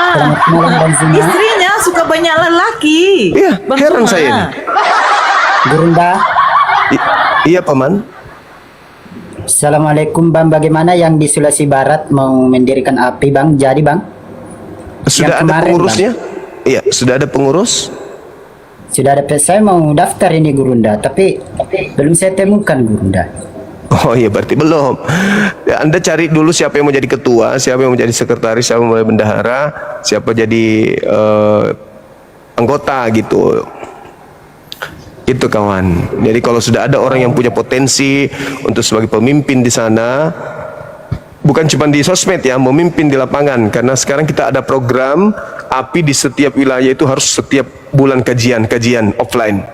Istrinya suka banyak lelaki. Iya, Bang heran Juma. saya ini. Gurunda. Iya, Paman. Assalamualaikum Bang, bagaimana yang di Sulawesi Barat mau mendirikan api Bang? Jadi Bang? Sudah Yang ada kemarin, pengurusnya? Iya, sudah ada pengurus. Sudah ada, saya mau daftar ini Gurunda, tapi belum saya temukan Gurunda. Oh iya, berarti belum. Ya, Anda cari dulu siapa yang mau jadi ketua, siapa yang mau jadi sekretaris, siapa yang mau jadi bendahara, siapa jadi anggota gitu. Itu kawan. Jadi kalau sudah ada orang yang punya potensi untuk sebagai pemimpin di sana, bukan cuma di sosmed ya, memimpin di lapangan. Karena sekarang kita ada program API di setiap wilayah itu harus setiap bulan kajian offline.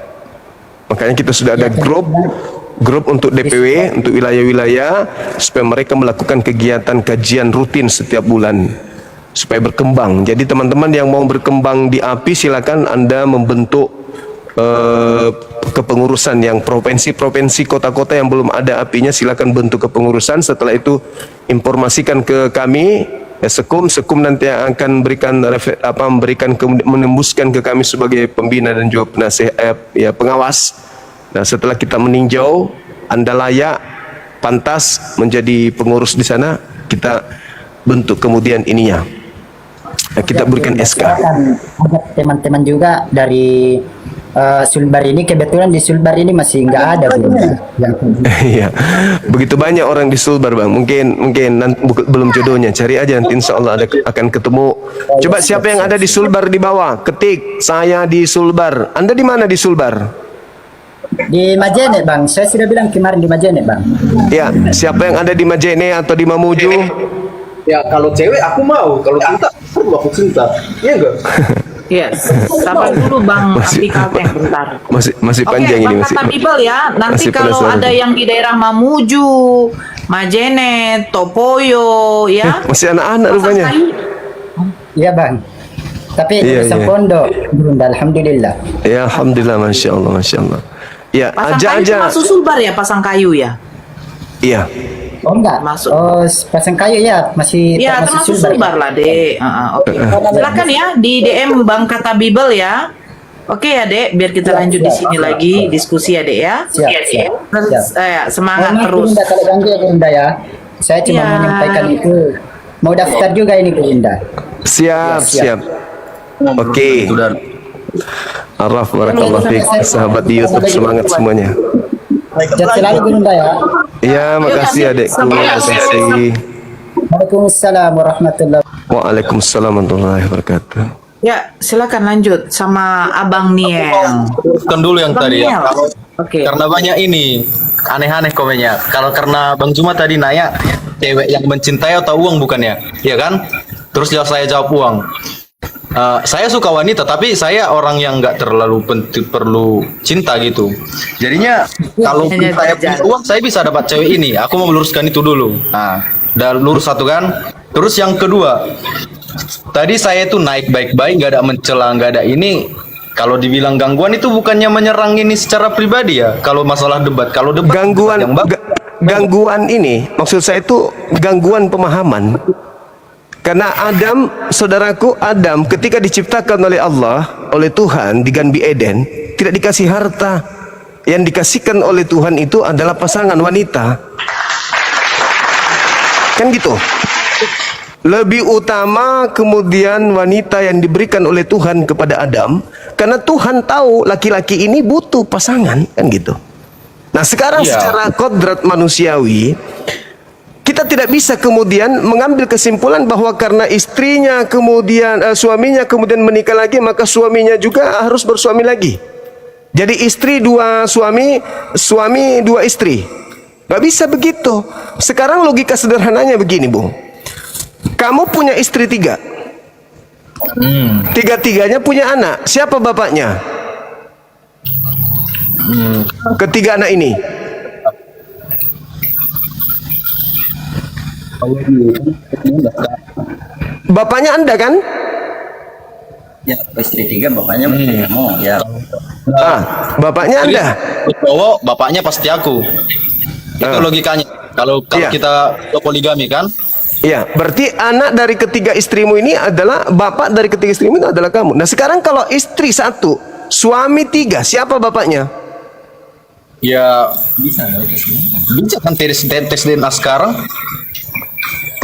Makanya kita sudah ada grup untuk DPW, untuk wilayah-wilayah, supaya mereka melakukan kegiatan kajian rutin setiap bulan supaya berkembang. Jadi teman-teman yang mau berkembang di API, silakan Anda membentuk kepengurusan yang provinsi, kota-kota yang belum ada apinya, silakan bentuk kepengurusan. Setelah itu informasikan ke kami, ya, Sekum nanti yang akan menembuskan ke kami sebagai pembina dan juga penasihat, ya, pengawas. Nah, setelah kita meninjau Anda layak, pantas menjadi pengurus di sana, kita bentuk kemudian ininya. Nah, kita berikan SK. Ada teman-teman juga dari Sulbar ini kebetulan di Sulbar ini masih nggak ada Gurunda. Yang Iya, begitu banyak orang di Sulbar bang. Mungkin nanti, belum jodohnya. Cari aja nanti insya Allah akan ketemu. Coba siapa yang ada di Sulbar di bawah? Ketik saya di Sulbar. Anda di mana di Sulbar? di Majene bang, saya sudah bilang kemarin di Majene bang. Ya, siapa yang ada di Majene atau di Mamuju? Ya kalau cewek aku mau, kalau cinta aku cinta. Iya enggak? Yes, sabar dulu Bang Apikal Teng bentar. Masih panjang ini Bang masih. Kata Bibel ya, nanti masih kalau penasaran. ada yang di daerah Mamuju, Majene, Topoyo, ya. Masih anak-anak Pasang rupanya. Kayu. Iya bang. Tapi Iya, di iya. pondok, Gurunda, alhamdulillah. Ya, alhamdulillah, masya Allah, masya Allah. Ya, Pasang aja kayu aja. masuk Sulbar ya, pasang kayu ya. Iya. Oh enggak, Masuk. oh pasang kayu ya masih Iya, termasuk Sulbar lah, Dek. Oke. Silakan ya di DM Bang Kata Bibel ya. Oke ya, Dek, biar kita lanjut di sini lagi diskusi ya, Dek ya. Siap, siap. Terus, semangat Mohon maaf, terus. Gurunda, kalau ganggu ya Gurunda ya. Saya cuma Iya. menyampaikan itu. Mau daftar juga ini Gurunda. Siap, siap. Oke. Araf, barakallah fiik. Sahabat di YouTube semangat semuanya. Sehat selalu Gurunda ya. Iya, makasih adekku. Makasih. Waalaikumsalam warahmatullahi wabarakatuh. Waalaikumsalam warahmatullahi wabarakatuh. Ya, silakan lanjut sama Abang Niel. Kan dulu yang Bang tadi ya. Niel. Oke. Karena banyak ini aneh-aneh komennya. Kalau karena Bang Juma tadi nanya cewek yang mencintai atau uang bukannya, ya kan? Terus saya jawab uang. Saya suka wanita, tapi saya orang yang nggak terlalu perlu cinta gitu. Jadinya kalau Hanya saya jajan. punya uang, saya bisa dapat cewek ini. Aku mau meluruskan itu dulu. Nah, udah lurus satu kan. Terus yang kedua, tadi saya itu naik baik-baik, nggak ada mencela, nggak ada ini. Kalau dibilang gangguan itu bukannya menyerang ini secara pribadi ya. Kalau masalah debat, kalau debat Gangguan yang bagus. gangguan ini maksud saya itu gangguan pemahaman. Karena Adam, saudaraku, Adam ketika diciptakan oleh Allah, oleh Tuhan di Gan Eden, tidak dikasih harta. Yang dikasihkan oleh Tuhan itu adalah pasangan wanita. Kan gitu. Lebih utama kemudian wanita yang diberikan oleh Tuhan kepada Adam, karena Tuhan tahu laki-laki ini butuh pasangan, kan gitu. Nah, sekarang Iya. secara kodrat manusiawi, kita tidak bisa kemudian mengambil kesimpulan bahwa karena istrinya kemudian suaminya kemudian menikah lagi, maka suaminya juga harus bersuami lagi. Jadi istri dua suami, suami dua istri. Gak bisa begitu. Sekarang logika sederhananya begini, Bung. Kamu punya istri 3. Tiga-tiganya punya anak. Siapa bapaknya? Ketiga anak ini. Bapaknya Anda kan? Ya, istri 3 bapaknya mau ya. Bapaknya Anda. Cowok, bapaknya pasti aku. Itu logikanya. Kalau Iya. kita poligami kan? Iya, berarti anak dari ketiga istrimu ini adalah bapak dari ketiga istrimu itu adalah kamu. Nah, sekarang kalau istri 1, suami 3, siapa bapaknya? Ya bisa kan tes DNA sekarang.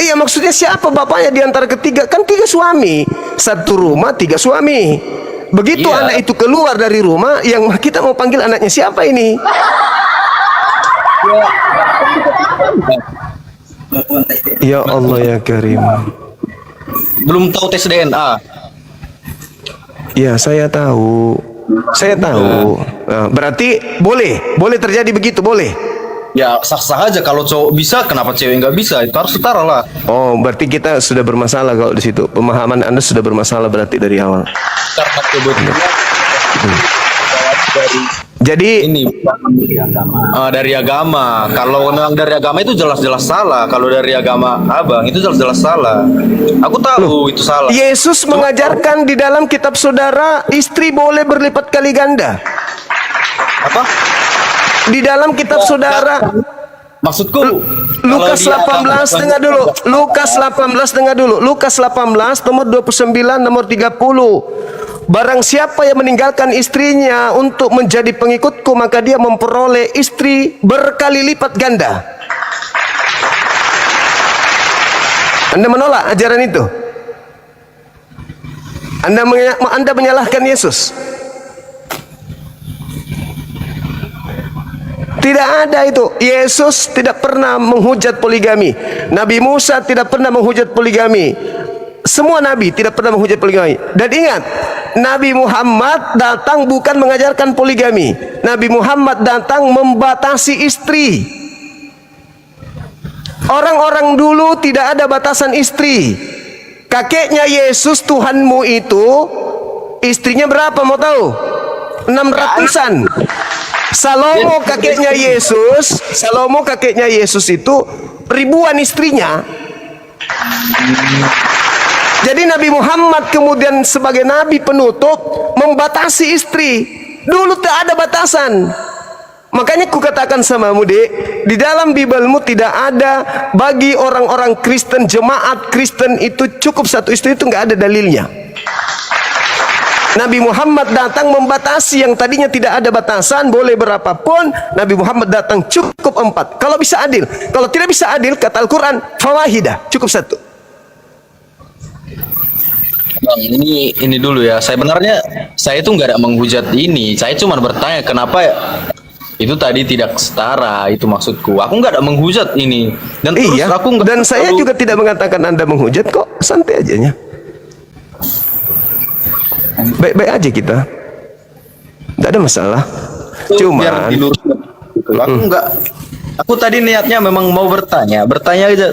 Iya, maksudnya siapa bapaknya di antara ketiga? Kan 3 suami, 1 rumah 3 suami. Begitu Iya. anak itu keluar dari rumah, yang kita mau panggil anaknya siapa ini? Ya Allah ya Karim. Belum tahu tes DNA. Ya, saya tahu. Saya tahu. Nah, berarti boleh terjadi begitu, boleh. Ya sah-sah aja kalau cowok bisa, kenapa cewek nggak bisa? Itu harus setara lah. Oh, berarti kita sudah bermasalah kalau di situ. Pemahaman Anda sudah bermasalah berarti dari awal. Karena kebetulan Jadi ini dari agama. Kalau memang dari agama itu jelas-jelas salah. Kalau dari agama abang itu jelas-jelas salah. Aku tahu itu salah. Yesus mengajarkan di dalam kitab saudara, istri boleh berlipat kali ganda. Apa? Di dalam kitab saudara. Maksudku Lukas kalau dia 18 dengar dulu. Lukas 18 dengar dulu. Lukas 18 nomor 29 nomor 30. Barang siapa yang meninggalkan istrinya untuk menjadi pengikutku, maka dia memperoleh istri berkali lipat ganda. Anda menolak ajaran itu? Anda menyalahkan Yesus? Tidak ada itu. Yesus tidak pernah menghujat poligami. Nabi Musa tidak pernah menghujat poligami. Semua nabi tidak pernah menghujat poligami. Dan ingat, Nabi Muhammad datang bukan mengajarkan poligami. Nabi Muhammad datang membatasi istri. Orang-orang dulu tidak ada batasan istri. Kakeknya Yesus, Tuhanmu itu, istrinya berapa mau tahu? 600-an. Salomo kakeknya Yesus itu ribuan istrinya. Jadi Nabi Muhammad kemudian sebagai nabi penutup membatasi istri. Dulu tak ada batasan. Makanya kukatakan sama Dek, di dalam Bibelmu tidak ada bagi orang-orang Kristen, jemaat Kristen itu cukup satu istri, itu nggak ada dalilnya. Nabi Muhammad datang membatasi yang tadinya tidak ada batasan, boleh berapapun. Nabi Muhammad datang cukup 4. Kalau bisa adil, kalau tidak bisa adil, kata Al-Quran, fawahidah, cukup 1. Bang, ini dulu ya. Sebenarnya saya itu nggak ada menghujat ini. Saya cuma bertanya kenapa itu tadi tidak setara. Itu maksudku. Aku nggak ada menghujat ini. Dan terus iya, aku nggak dan saya juga tidak mengatakan Anda menghujat kok. Santai ajanya. Baik-baik aja kita. Tidak ada masalah. biar diluruskan gitu. Aku nggak. Aku tadi niatnya memang mau bertanya aja.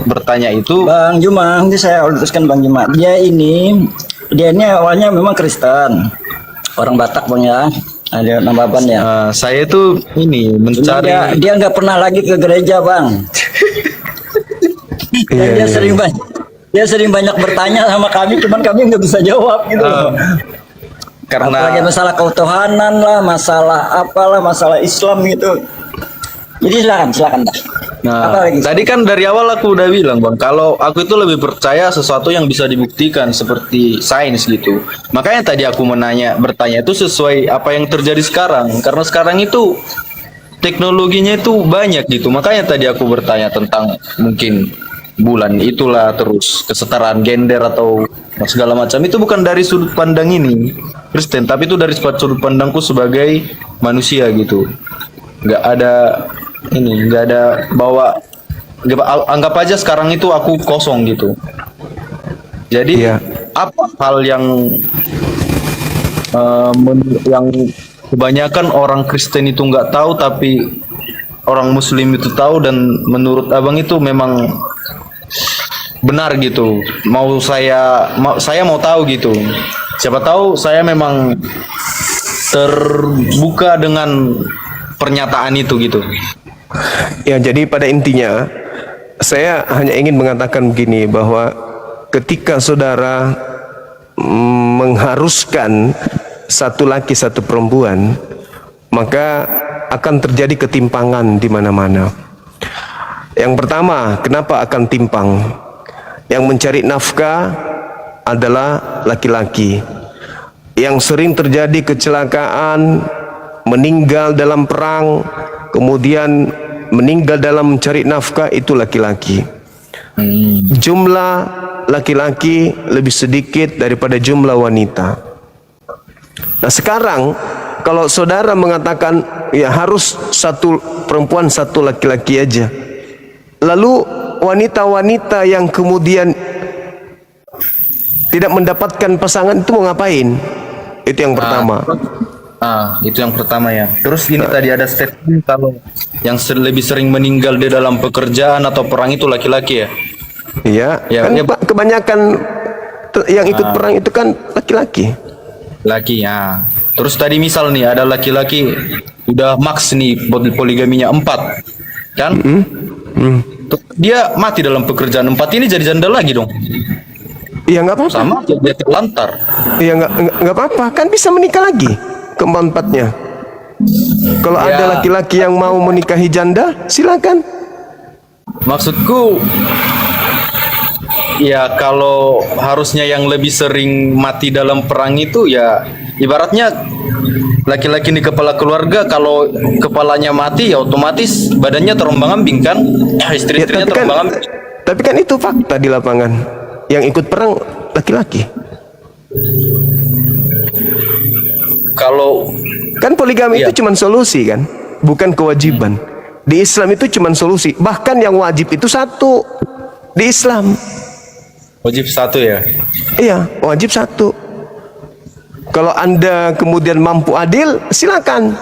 Bertanya itu. Bang Juma, nanti saya luruskan Bang Juma. Dia ini awalnya memang Kristen, orang Batak Bang ya. Ada Nambaban ya. Saya itu ini mencari. Dia nggak pernah lagi ke gereja Bang. Dia sering banyak bertanya sama kami, cuman kami nggak bisa jawab gitu. Karena apalagi masalah ketuhanan lah, masalah apalah, masalah Islam gitu. Jadi silakan dah. Nah, tadi kan dari awal aku udah bilang Bang, kalau aku itu lebih percaya sesuatu yang bisa dibuktikan seperti sains gitu. Makanya tadi aku bertanya itu sesuai apa yang terjadi sekarang. Karena sekarang itu teknologinya itu banyak gitu. Makanya tadi aku bertanya tentang mungkin bulan itulah, terus kesetaraan gender atau segala macam. Itu bukan dari sudut pandang ini Kristen, tapi itu dari sudut pandangku sebagai manusia gitu. Nggak ada anggap aja sekarang itu aku kosong gitu. Jadi apa hal yang kebanyakan orang Kristen itu nggak tahu tapi orang Muslim itu tahu, dan menurut abang itu memang benar gitu. Saya mau tahu gitu. Siapa tahu saya memang terbuka dengan pernyataan itu gitu. Ya, jadi pada intinya saya hanya ingin mengatakan begini, bahwa ketika saudara mengharuskan satu laki satu perempuan, maka akan terjadi ketimpangan di mana-mana. Yang pertama, kenapa akan timpang? Yang mencari nafkah adalah laki-laki. Yang sering terjadi kecelakaan, meninggal dalam perang, kemudian meninggal dalam mencari nafkah, itu laki-laki. Jumlah laki-laki lebih sedikit daripada jumlah wanita. Nah sekarang kalau saudara mengatakan ya harus satu perempuan satu laki-laki aja, lalu wanita-wanita yang kemudian tidak mendapatkan pasangan itu mau ngapain? Itu yang pertama. Itu yang pertama ya. Terus ini tadi ada statement kalau yang lebih sering meninggal di dalam pekerjaan atau perang itu laki-laki ya. Iya, kan kebanyakan yang ikut perang itu kan laki-laki. Laki ya. Terus tadi misal nih ada laki-laki udah max nih poligaminya 4 kan? Dia mati dalam pekerjaan 4 ini jadi janda lagi dong. Iya nggak apa-apa. Sama dia terlantar. Iya nggak apa-apa, kan bisa menikah lagi keempat-empatnya. Kalau ada laki-laki yang mau menikahi janda, silakan. Maksudku ya kalau harusnya yang lebih sering mati dalam perang itu ya ibaratnya laki-laki ini kepala keluarga, kalau kepalanya mati ya otomatis badannya terombang-ambing kan, istri-istrinya terombang-ambing. Tapi kan itu fakta di lapangan. Yang ikut perang laki-laki. Kalau kan poligami itu cuma solusi kan? bukan kewajiban. Di Islam itu cuma solusi. Bahkan yang wajib itu satu di Islam. Wajib satu ya? Iya, wajib satu. Kalau Anda kemudian mampu adil, silakan.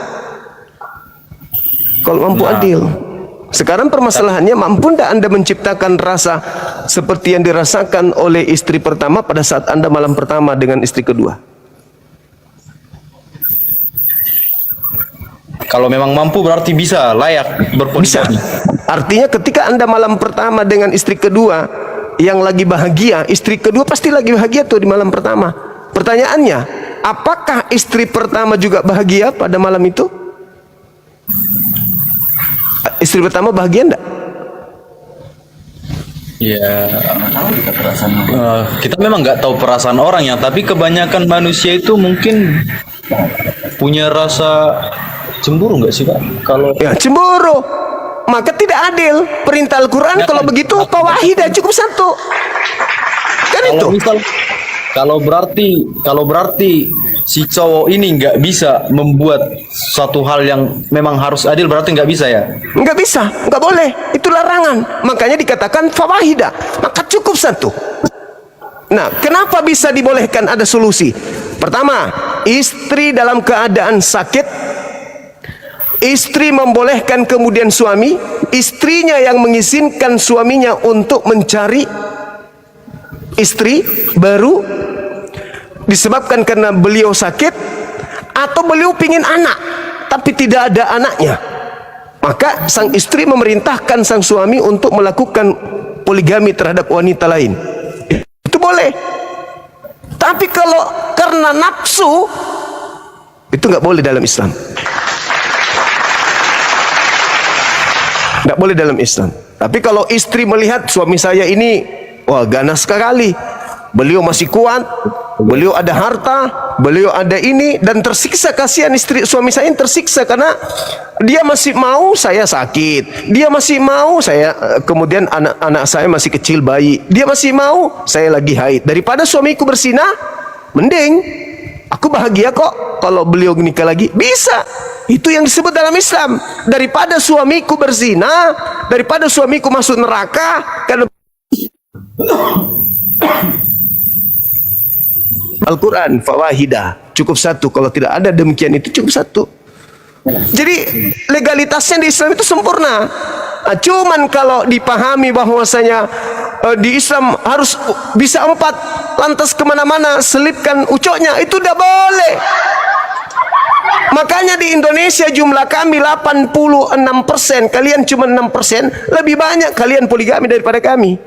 Kalau mampu adil. Sekarang permasalahannya, mampu tidak Anda menciptakan rasa seperti yang dirasakan oleh istri pertama pada saat Anda malam pertama dengan istri kedua? Kalau memang mampu berarti bisa, layak berpoligami. Artinya ketika Anda malam pertama dengan istri kedua yang lagi bahagia, istri kedua pasti lagi bahagia tuh di malam pertama. Pertanyaannya, apakah istri pertama juga bahagia pada malam itu? Istri pertama bahagia enggak? Ya, kita memang nggak tahu perasaan orang ya, tapi kebanyakan manusia itu mungkin punya rasa cemburu nggak sih Pak? Kalau ya cemburu, maka tidak adil. Perintah Al-Quran kalau begitu fawahidah cukup satu. Kan itu. Kalau berarti si cowok ini nggak bisa membuat satu hal yang memang harus adil, berarti nggak bisa ya? Nggak bisa, nggak boleh. Itu larangan. Makanya dikatakan fawahidah. Maka cukup satu. Nah, kenapa bisa dibolehkan? Ada solusi. Pertama, istri dalam keadaan sakit, istri membolehkan kemudian suami, istrinya yang mengizinkan suaminya untuk mencari istri baru disebabkan karena beliau sakit atau beliau pingin anak tapi tidak ada anaknya, maka sang istri memerintahkan sang suami untuk melakukan poligami terhadap wanita lain. Itu boleh. Tapi kalau karena nafsu, itu nggak boleh dalam Islam. Nggak boleh dalam Islam. Tapi kalau istri melihat suami saya ini, wah ganas sekali, beliau masih kuat, beliau ada harta, beliau ada ini, dan tersiksa, kasihan istri suami saya yang tersiksa karena dia masih mau saya sakit, dia masih mau saya kemudian anak saya masih kecil bayi, dia masih mau saya lagi haid. Daripada suamiku bersinah, mending aku bahagia kok kalau beliau nikah lagi. Bisa. Itu yang disebut dalam Islam. Daripada suamiku berzina, daripada suamiku masuk neraka karena Al-Quran fawahidah cukup satu. Kalau tidak ada demikian itu cukup satu. Jadi legalitasnya di Islam itu sempurna. Nah, cuman kalau dipahami bahwasanya di Islam harus bisa 4, lantas kemana-mana selipkan ucoknya, itu tidak boleh. Makanya di Indonesia jumlah kami 86%, kalian cuma 6%, lebih banyak kalian poligami daripada kami.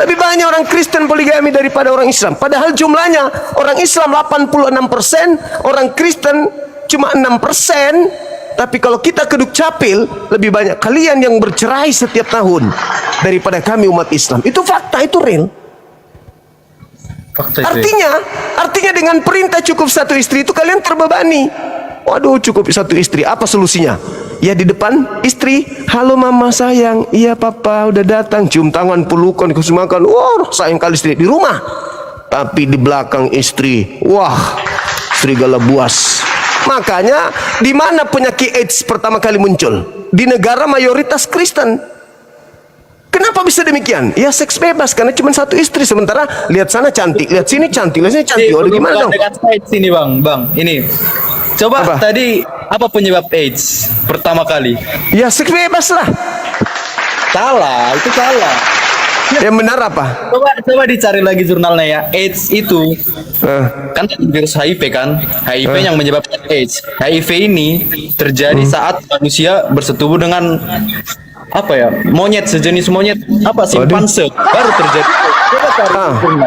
Lebih banyak orang Kristen poligami daripada orang Islam. Padahal jumlahnya orang Islam 86%, orang Kristen cuma 6%. Tapi kalau kita keduk capil, lebih banyak kalian yang bercerai setiap tahun daripada kami umat Islam. Itu fakta, itu real. Artinya dengan perintah cukup satu istri itu kalian terbebani. Waduh, cukup satu istri, apa solusinya? Ya di depan istri, halo mama sayang, iya papa udah datang, cium tangan, pelukan, dikasih makan, wah sayang kali istri di rumah. Tapi di belakang istri, wah serigala buas. Makanya di mana penyakit AIDS pertama kali muncul? Di negara mayoritas Kristen. Kenapa bisa demikian? Ya seks bebas karena cuma satu istri, sementara lihat sana cantik, lihat sini cantik, lihat sini cantik. Oh, gimana dong? Dengan AIDS ini bang, ini coba tadi apa penyebab AIDS pertama kali? Ya seks bebas lah. Salah, itu salah. Yang benar apa? Coba dicari lagi jurnalnya ya. AIDS itu kan virus HIV kan, HIV yang menyebabkan AIDS. HIV ini terjadi saat manusia bersetubuh dengan apa ya, monyet, sejenis monyet, apa simpanse, baru terjadi. Coba cari jurnal.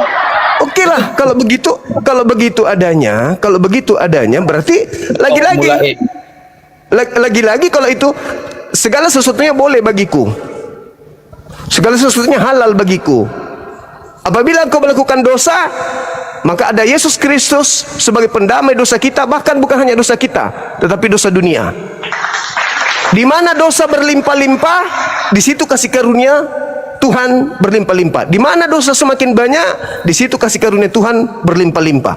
Oke lah, kalau begitu adanya, berarti lagi-lagi kalau itu segala sesuatunya boleh bagiku, segala sesuatunya halal bagiku. Apabila engkau melakukan dosa, maka ada Yesus Kristus sebagai pendamai dosa kita, bahkan bukan hanya dosa kita, tetapi dosa dunia. Di mana dosa berlimpah-limpah, di situ kasih karunia Tuhan berlimpah-limpah. Di mana dosa semakin banyak, di situ kasih karunia Tuhan berlimpah-limpah.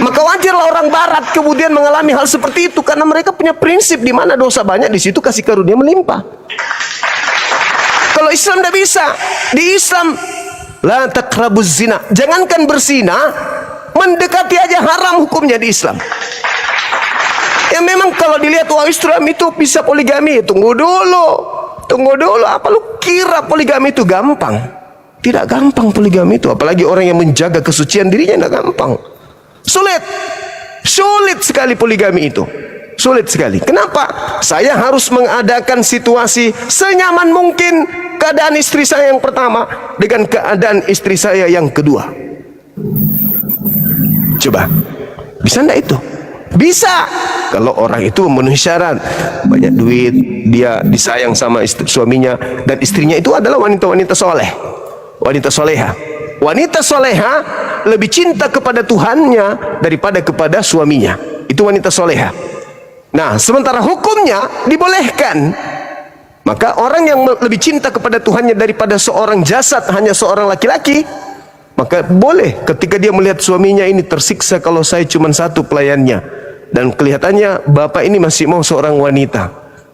Maka wajarlah orang barat kemudian mengalami hal seperti itu, karena mereka punya prinsip di mana dosa banyak, di situ kasih karunia melimpah. Kalau Islam tidak bisa. Di Islam la taqrabuz zina. Jangankan berzina, mendekati aja haram hukumnya di Islam. Ya memang kalau dilihat wah Islam itu bisa poligami, tunggu dulu. Apa lu kira poligami itu gampang? Tidak gampang poligami itu, apalagi orang yang menjaga kesucian dirinya tidak gampang. Sulit sekali poligami itu. Sulit sekali. Kenapa? Saya harus mengadakan situasi senyaman mungkin keadaan istri saya yang pertama dengan keadaan istri saya yang kedua. Coba, bisa enggak itu? Bisa. Kalau orang itu memenuhi syarat, banyak duit, dia disayang sama suaminya, dan istrinya itu adalah wanita-wanita soleh, wanita soleha. Wanita soleha lebih cinta kepada Tuhannya daripada kepada suaminya. Itu wanita soleha. Nah, sementara hukumnya dibolehkan. Maka orang yang lebih cinta kepada Tuhannya daripada seorang jasad, hanya seorang laki-laki, maka boleh ketika dia melihat suaminya ini tersiksa kalau saya cuma satu pelayannya, dan kelihatannya bapak ini masih mau seorang wanita.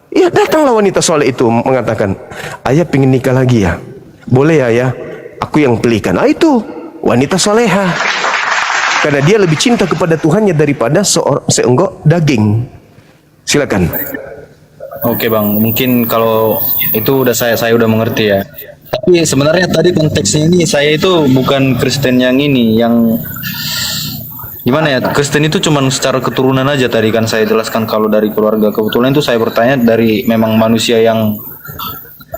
Ya, datanglah wanita soleh itu mengatakan, ayah pengen nikah lagi ya? Boleh ya, aku yang belikan. Ah, itu wanita soleha. Karena dia lebih cinta kepada Tuhannya daripada seenggok daging. Silakan. Oke bang, mungkin kalau itu udah saya udah mengerti ya. Tapi sebenarnya tadi konteksnya ini saya itu bukan Kristen yang ini, yang gimana ya, Kristen itu cuman secara keturunan aja tadi kan saya jelaskan. Kalau dari keluarga, kebetulan itu saya bertanya dari memang manusia yang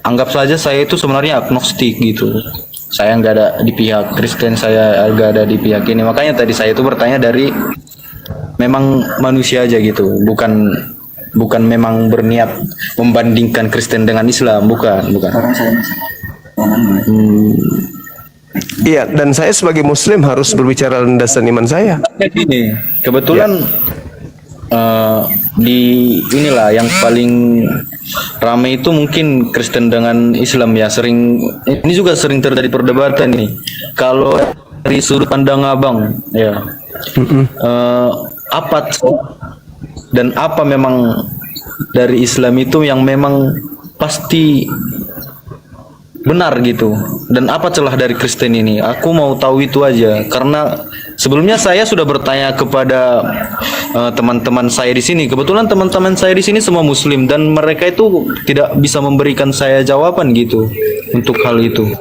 anggap saja saya itu sebenarnya agnostik gitu. Saya nggak ada di pihak Kristen, saya nggak ada di pihak ini. Makanya tadi saya itu bertanya dari memang manusia aja gitu, bukan memang berniat membandingkan Kristen dengan Islam, bukan. Iya, dan saya sebagai Muslim harus berbicara landasan iman saya. Gini, kebetulan di inilah yang paling ramai itu mungkin Kristen dengan Islam ya, ini juga sering terjadi perdebatan nih. Kalau dari sudut pandang abang ya, apa dan apa memang dari Islam itu yang memang pasti benar gitu, dan apa celah dari Kristen ini? Aku mau tahu itu aja, karena sebelumnya saya sudah bertanya kepada teman-teman saya di sini. Kebetulan teman-teman saya di sini semua Muslim, dan mereka itu tidak bisa memberikan saya jawaban gitu untuk hal itu.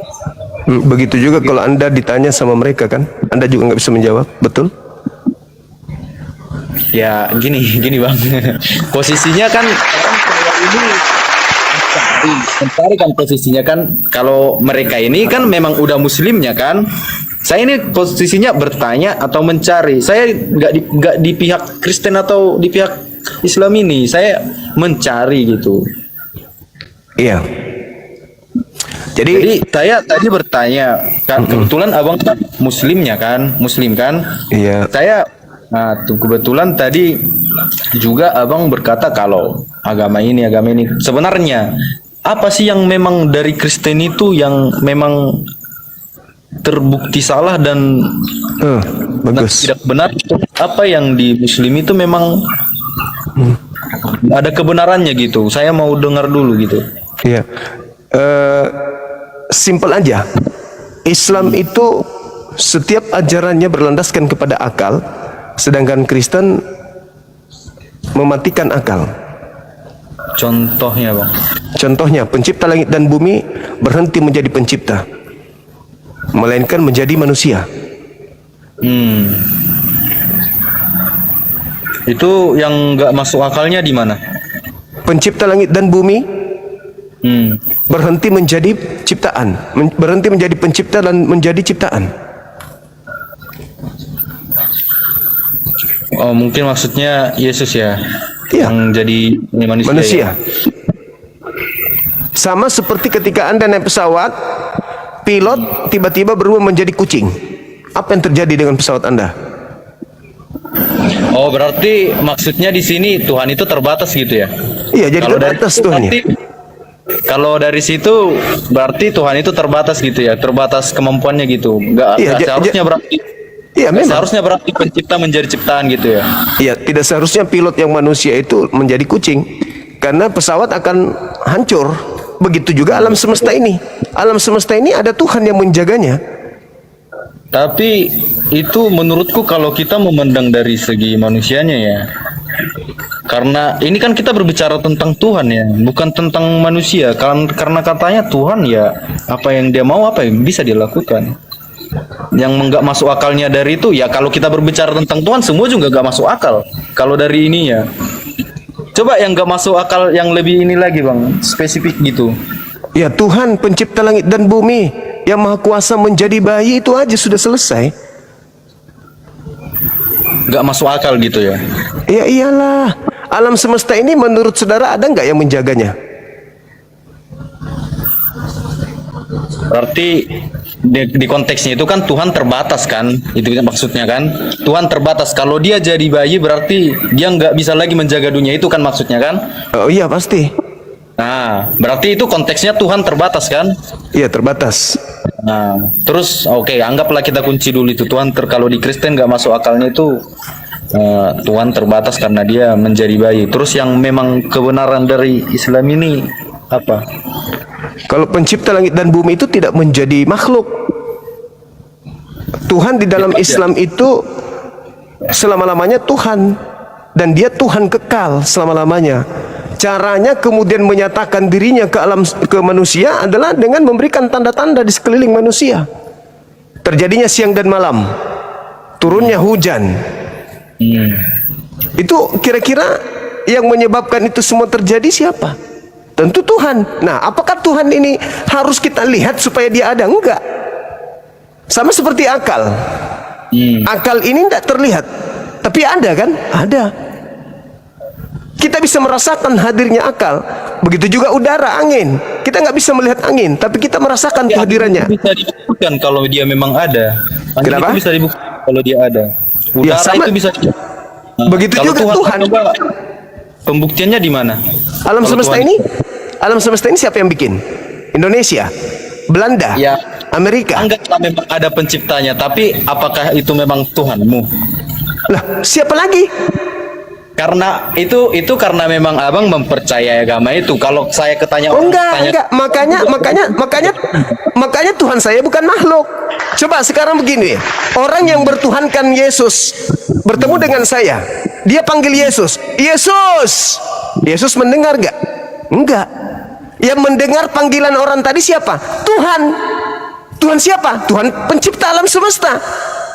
Begitu juga kalau Anda ditanya sama mereka kan, Anda juga nggak bisa menjawab, betul? Ya gini bang, posisinya kan ini mencari kan posisinya kan, kalau mereka ini kan memang udah Muslimnya kan, saya ini posisinya bertanya atau mencari. Saya nggak di pihak Kristen atau di pihak Islam ini, saya mencari gitu. Iya. Jadi saya tadi bertanya kan, kebetulan abang kan Muslim kan? Iya. Nah, tuh kebetulan tadi juga abang berkata kalau agama ini sebenarnya apa sih yang memang dari Kristen itu yang memang terbukti salah dan bagus. tidak benar? Apa yang di Muslim itu memang ada kebenarannya gitu? Saya mau dengar dulu gitu. Iya. Simpel aja. Islam itu setiap ajarannya berlandaskan kepada akal, sedangkan Kristen mematikan akal. Contohnya bang? Contohnya, pencipta langit dan bumi berhenti menjadi pencipta, melainkan menjadi manusia. Itu yang nggak masuk akalnya di mana? Pencipta langit dan bumi berhenti menjadi ciptaan, berhenti menjadi pencipta dan menjadi ciptaan. Oh, mungkin maksudnya Yesus ya, yang jadi Ya? manusia. Sama seperti ketika Anda naik pesawat, pilot tiba-tiba berubah menjadi kucing. Apa yang terjadi dengan pesawat Anda? Oh, berarti maksudnya di sini Tuhan itu terbatas gitu ya? Iya, jadi kalau terbatas Tuhan ya. Kalau dari situ berarti Tuhan itu terbatas gitu ya, terbatas kemampuannya gitu. Iya, Nggak seharusnya berarti. Iya, Nggak memang. seharusnya berarti pencipta menjadi ciptaan gitu ya. Iya, tidak seharusnya pilot yang manusia itu menjadi kucing. Karena pesawat akan hancur. Begitu juga alam semesta ini. Alam semesta ini ada Tuhan yang menjaganya. Tapi itu menurutku kalau kita memandang dari segi manusianya ya. Karena ini kan kita berbicara tentang Tuhan ya, bukan tentang manusia. Karena katanya Tuhan ya, apa yang dia mau apa yang bisa dia lakukan. Yang nggak masuk akalnya dari itu ya, kalau kita berbicara tentang Tuhan semua juga nggak masuk akal. Kalau dari ini ya, coba yang nggak masuk akal yang lebih ini lagi bang, spesifik gitu. Ya, Tuhan pencipta langit dan bumi yang maha kuasa menjadi bayi, itu aja sudah selesai. Nggak masuk akal gitu ya. Ya iyalah, alam semesta ini menurut saudara ada nggak yang menjaganya? Berarti di konteksnya itu kan Tuhan terbatas kan, itu maksudnya kan. Tuhan terbatas, kalau dia jadi bayi berarti dia nggak bisa lagi menjaga dunia, itu kan maksudnya kan. Oh iya pasti. Nah berarti itu konteksnya Tuhan terbatas kan. Iya terbatas. Nah terus oke, anggaplah kita kunci dulu itu Tuhan kalau di Kristen nggak masuk akalnya itu Tuhan terbatas karena dia menjadi bayi. Terus yang memang kebenaran dari Islam ini apa? Kalau pencipta langit dan bumi itu tidak menjadi makhluk. Tuhan di dalam Islam itu selama-lamanya Tuhan, dan dia Tuhan kekal selama-lamanya. Caranya kemudian menyatakan dirinya ke manusia adalah dengan memberikan tanda-tanda di sekeliling manusia. Terjadinya siang dan malam, turunnya hujan. Itu kira-kira yang menyebabkan itu semua terjadi siapa? Tentu Tuhan. Nah, apakah Tuhan ini harus kita lihat supaya dia ada? Enggak. Sama seperti akal. Akal ini tidak terlihat, tapi ada kan? Ada. Kita bisa merasakan hadirnya akal. Begitu juga udara, angin. Kita nggak bisa melihat angin, tapi kita merasakan kehadirannya. Bisa dibuktikan kalau dia memang ada. Angin Kenapa? itu bisa dibuktikan kalau dia ada. Udara sama. itu bisa. Begitu Kalau juga Tuhan. coba, pembuktiannya di mana? Alam Kalau semesta Tuhan- ini, alam semesta ini siapa yang bikin? Indonesia, Belanda, Ya, Amerika. anggaplah memang ada penciptanya, tapi apakah itu memang Tuhanmu? Lah, siapa lagi? Karena itu karena memang abang mempercayai agama itu. Kalau saya ketanya Oh orang, enggak, tanya, enggak. Makanya Tuhan saya bukan makhluk. Coba sekarang begini, orang yang bertuhankan Yesus bertemu dengan saya, dia panggil Yesus, Yesus. Yesus mendengar enggak? Enggak. Yang mendengar panggilan orang tadi siapa? Tuhan. Tuhan siapa? Tuhan pencipta alam semesta.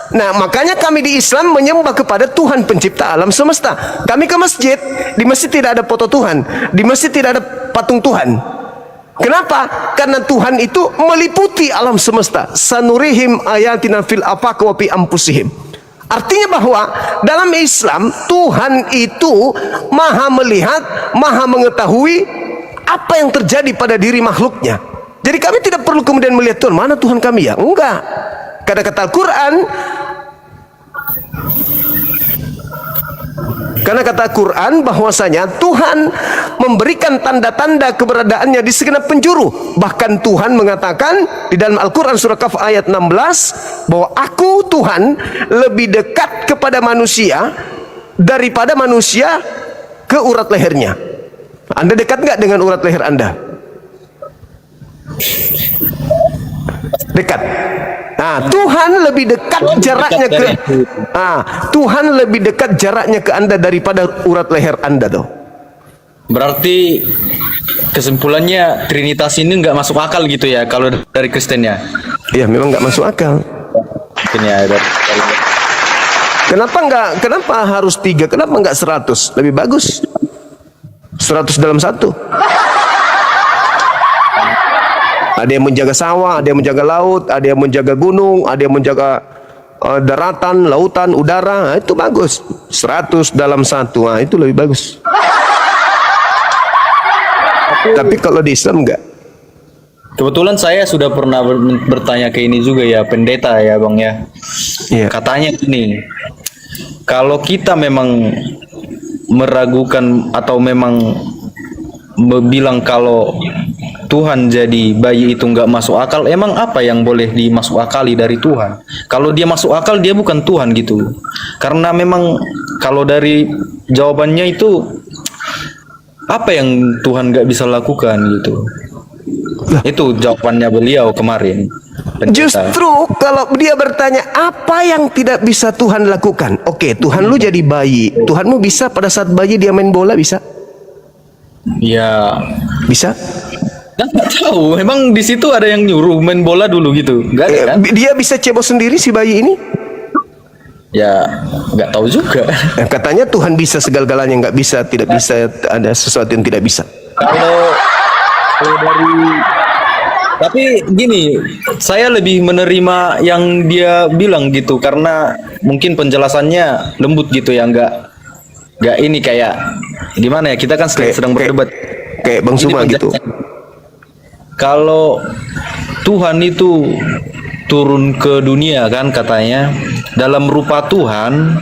Nah, makanya kami di Islam menyembah kepada Tuhan pencipta alam semesta. Kami ke masjid, di masjid tidak ada foto Tuhan, di masjid tidak ada patung Tuhan. Kenapa? Karena Tuhan itu meliputi alam semesta. Sanurihim ayatina fil afaq wa fi anfusihim. Artinya bahwa dalam Islam Tuhan itu maha melihat, maha mengetahui apa yang terjadi pada diri makhluknya. Jadi kami tidak perlu kemudian melihat Tuhan, mana Tuhan kami ya? Enggak. Karena kata Al-Quran, bahwasanya Tuhan memberikan tanda-tanda keberadaannya di segenap penjuru. Bahkan Tuhan mengatakan di dalam Al-Quran surah Kaf ayat 16 bahwa aku Tuhan lebih dekat kepada manusia daripada manusia ke urat lehernya. Anda dekat nggak dengan urat leher Anda? Dekat. Nah, Tuhan lebih dekat jaraknya ke Tuhan lebih dekat jaraknya ke Anda daripada urat leher Anda tuh. berarti kesimpulannya Trinitas ini nggak masuk akal gitu ya kalau dari Kristen ya? Iya, memang nggak masuk akal. Mungkin ya. Kenapa harus 3? Kenapa nggak 100? Lebih bagus 100 dalam satu. Ada yang menjaga sawah, ada yang menjaga laut, ada yang menjaga gunung, ada yang menjaga daratan, lautan, udara. Nah, itu bagus. 100 dalam satu. Nah, itu lebih bagus. Tapi kalau di Islam enggak. Kebetulan saya sudah pernah bertanya ke ini juga ya, pendeta ya bang ya. Iya. Katanya ini, kalau kita memang meragukan atau memang bilang kalau Tuhan jadi bayi itu nggak masuk akal, emang apa yang boleh dimasuk akali dari Tuhan? Kalau dia masuk akal, dia bukan Tuhan gitu. Karena memang kalau dari jawabannya itu, apa yang Tuhan nggak bisa lakukan gitu. Itu jawabannya beliau kemarin. Justru kalau dia bertanya apa yang tidak bisa Tuhan lakukan. Oke, Tuhan lu jadi bayi. Tuhanmu bisa pada saat bayi dia main bola, bisa? Ya, bisa? nggak tahu. Emang di situ ada yang nyuruh main bola dulu gitu? Nggak ada kan? Dia bisa cebok sendiri si bayi ini? Ya, nggak tahu juga. Katanya Tuhan bisa segala-galanya, nggak bisa, tidak bisa, ada sesuatu yang tidak bisa. Kalau dari, tapi gini, saya lebih menerima yang dia bilang gitu karena mungkin penjelasannya lembut gitu ya, nggak ini kayak gimana ya, kita kan sedang berdebat kayak Bang Suma gitu. Kalau Tuhan itu turun ke dunia kan katanya dalam rupa Tuhan,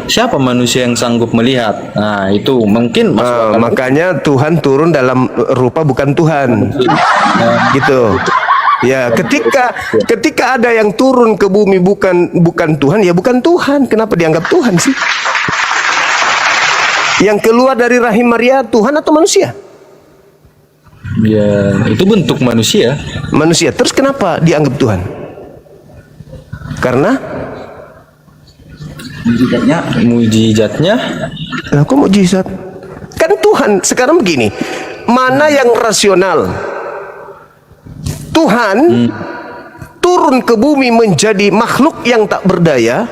siapa manusia yang sanggup melihat? Nah itu mungkin makanya Tuhan turun dalam rupa bukan Tuhan, gitu. Ya, ketika ada yang turun ke bumi bukan Tuhan, ya bukan Tuhan. Kenapa dianggap Tuhan sih? Yang keluar dari rahim Maria Tuhan atau manusia? Ya, itu bentuk manusia. Manusia. Terus kenapa dianggap Tuhan? Karena mujizatnya. Lah kok mujizat? Kan Tuhan sekarang begini, mana yang rasional? Tuhan turun ke bumi menjadi makhluk yang tak berdaya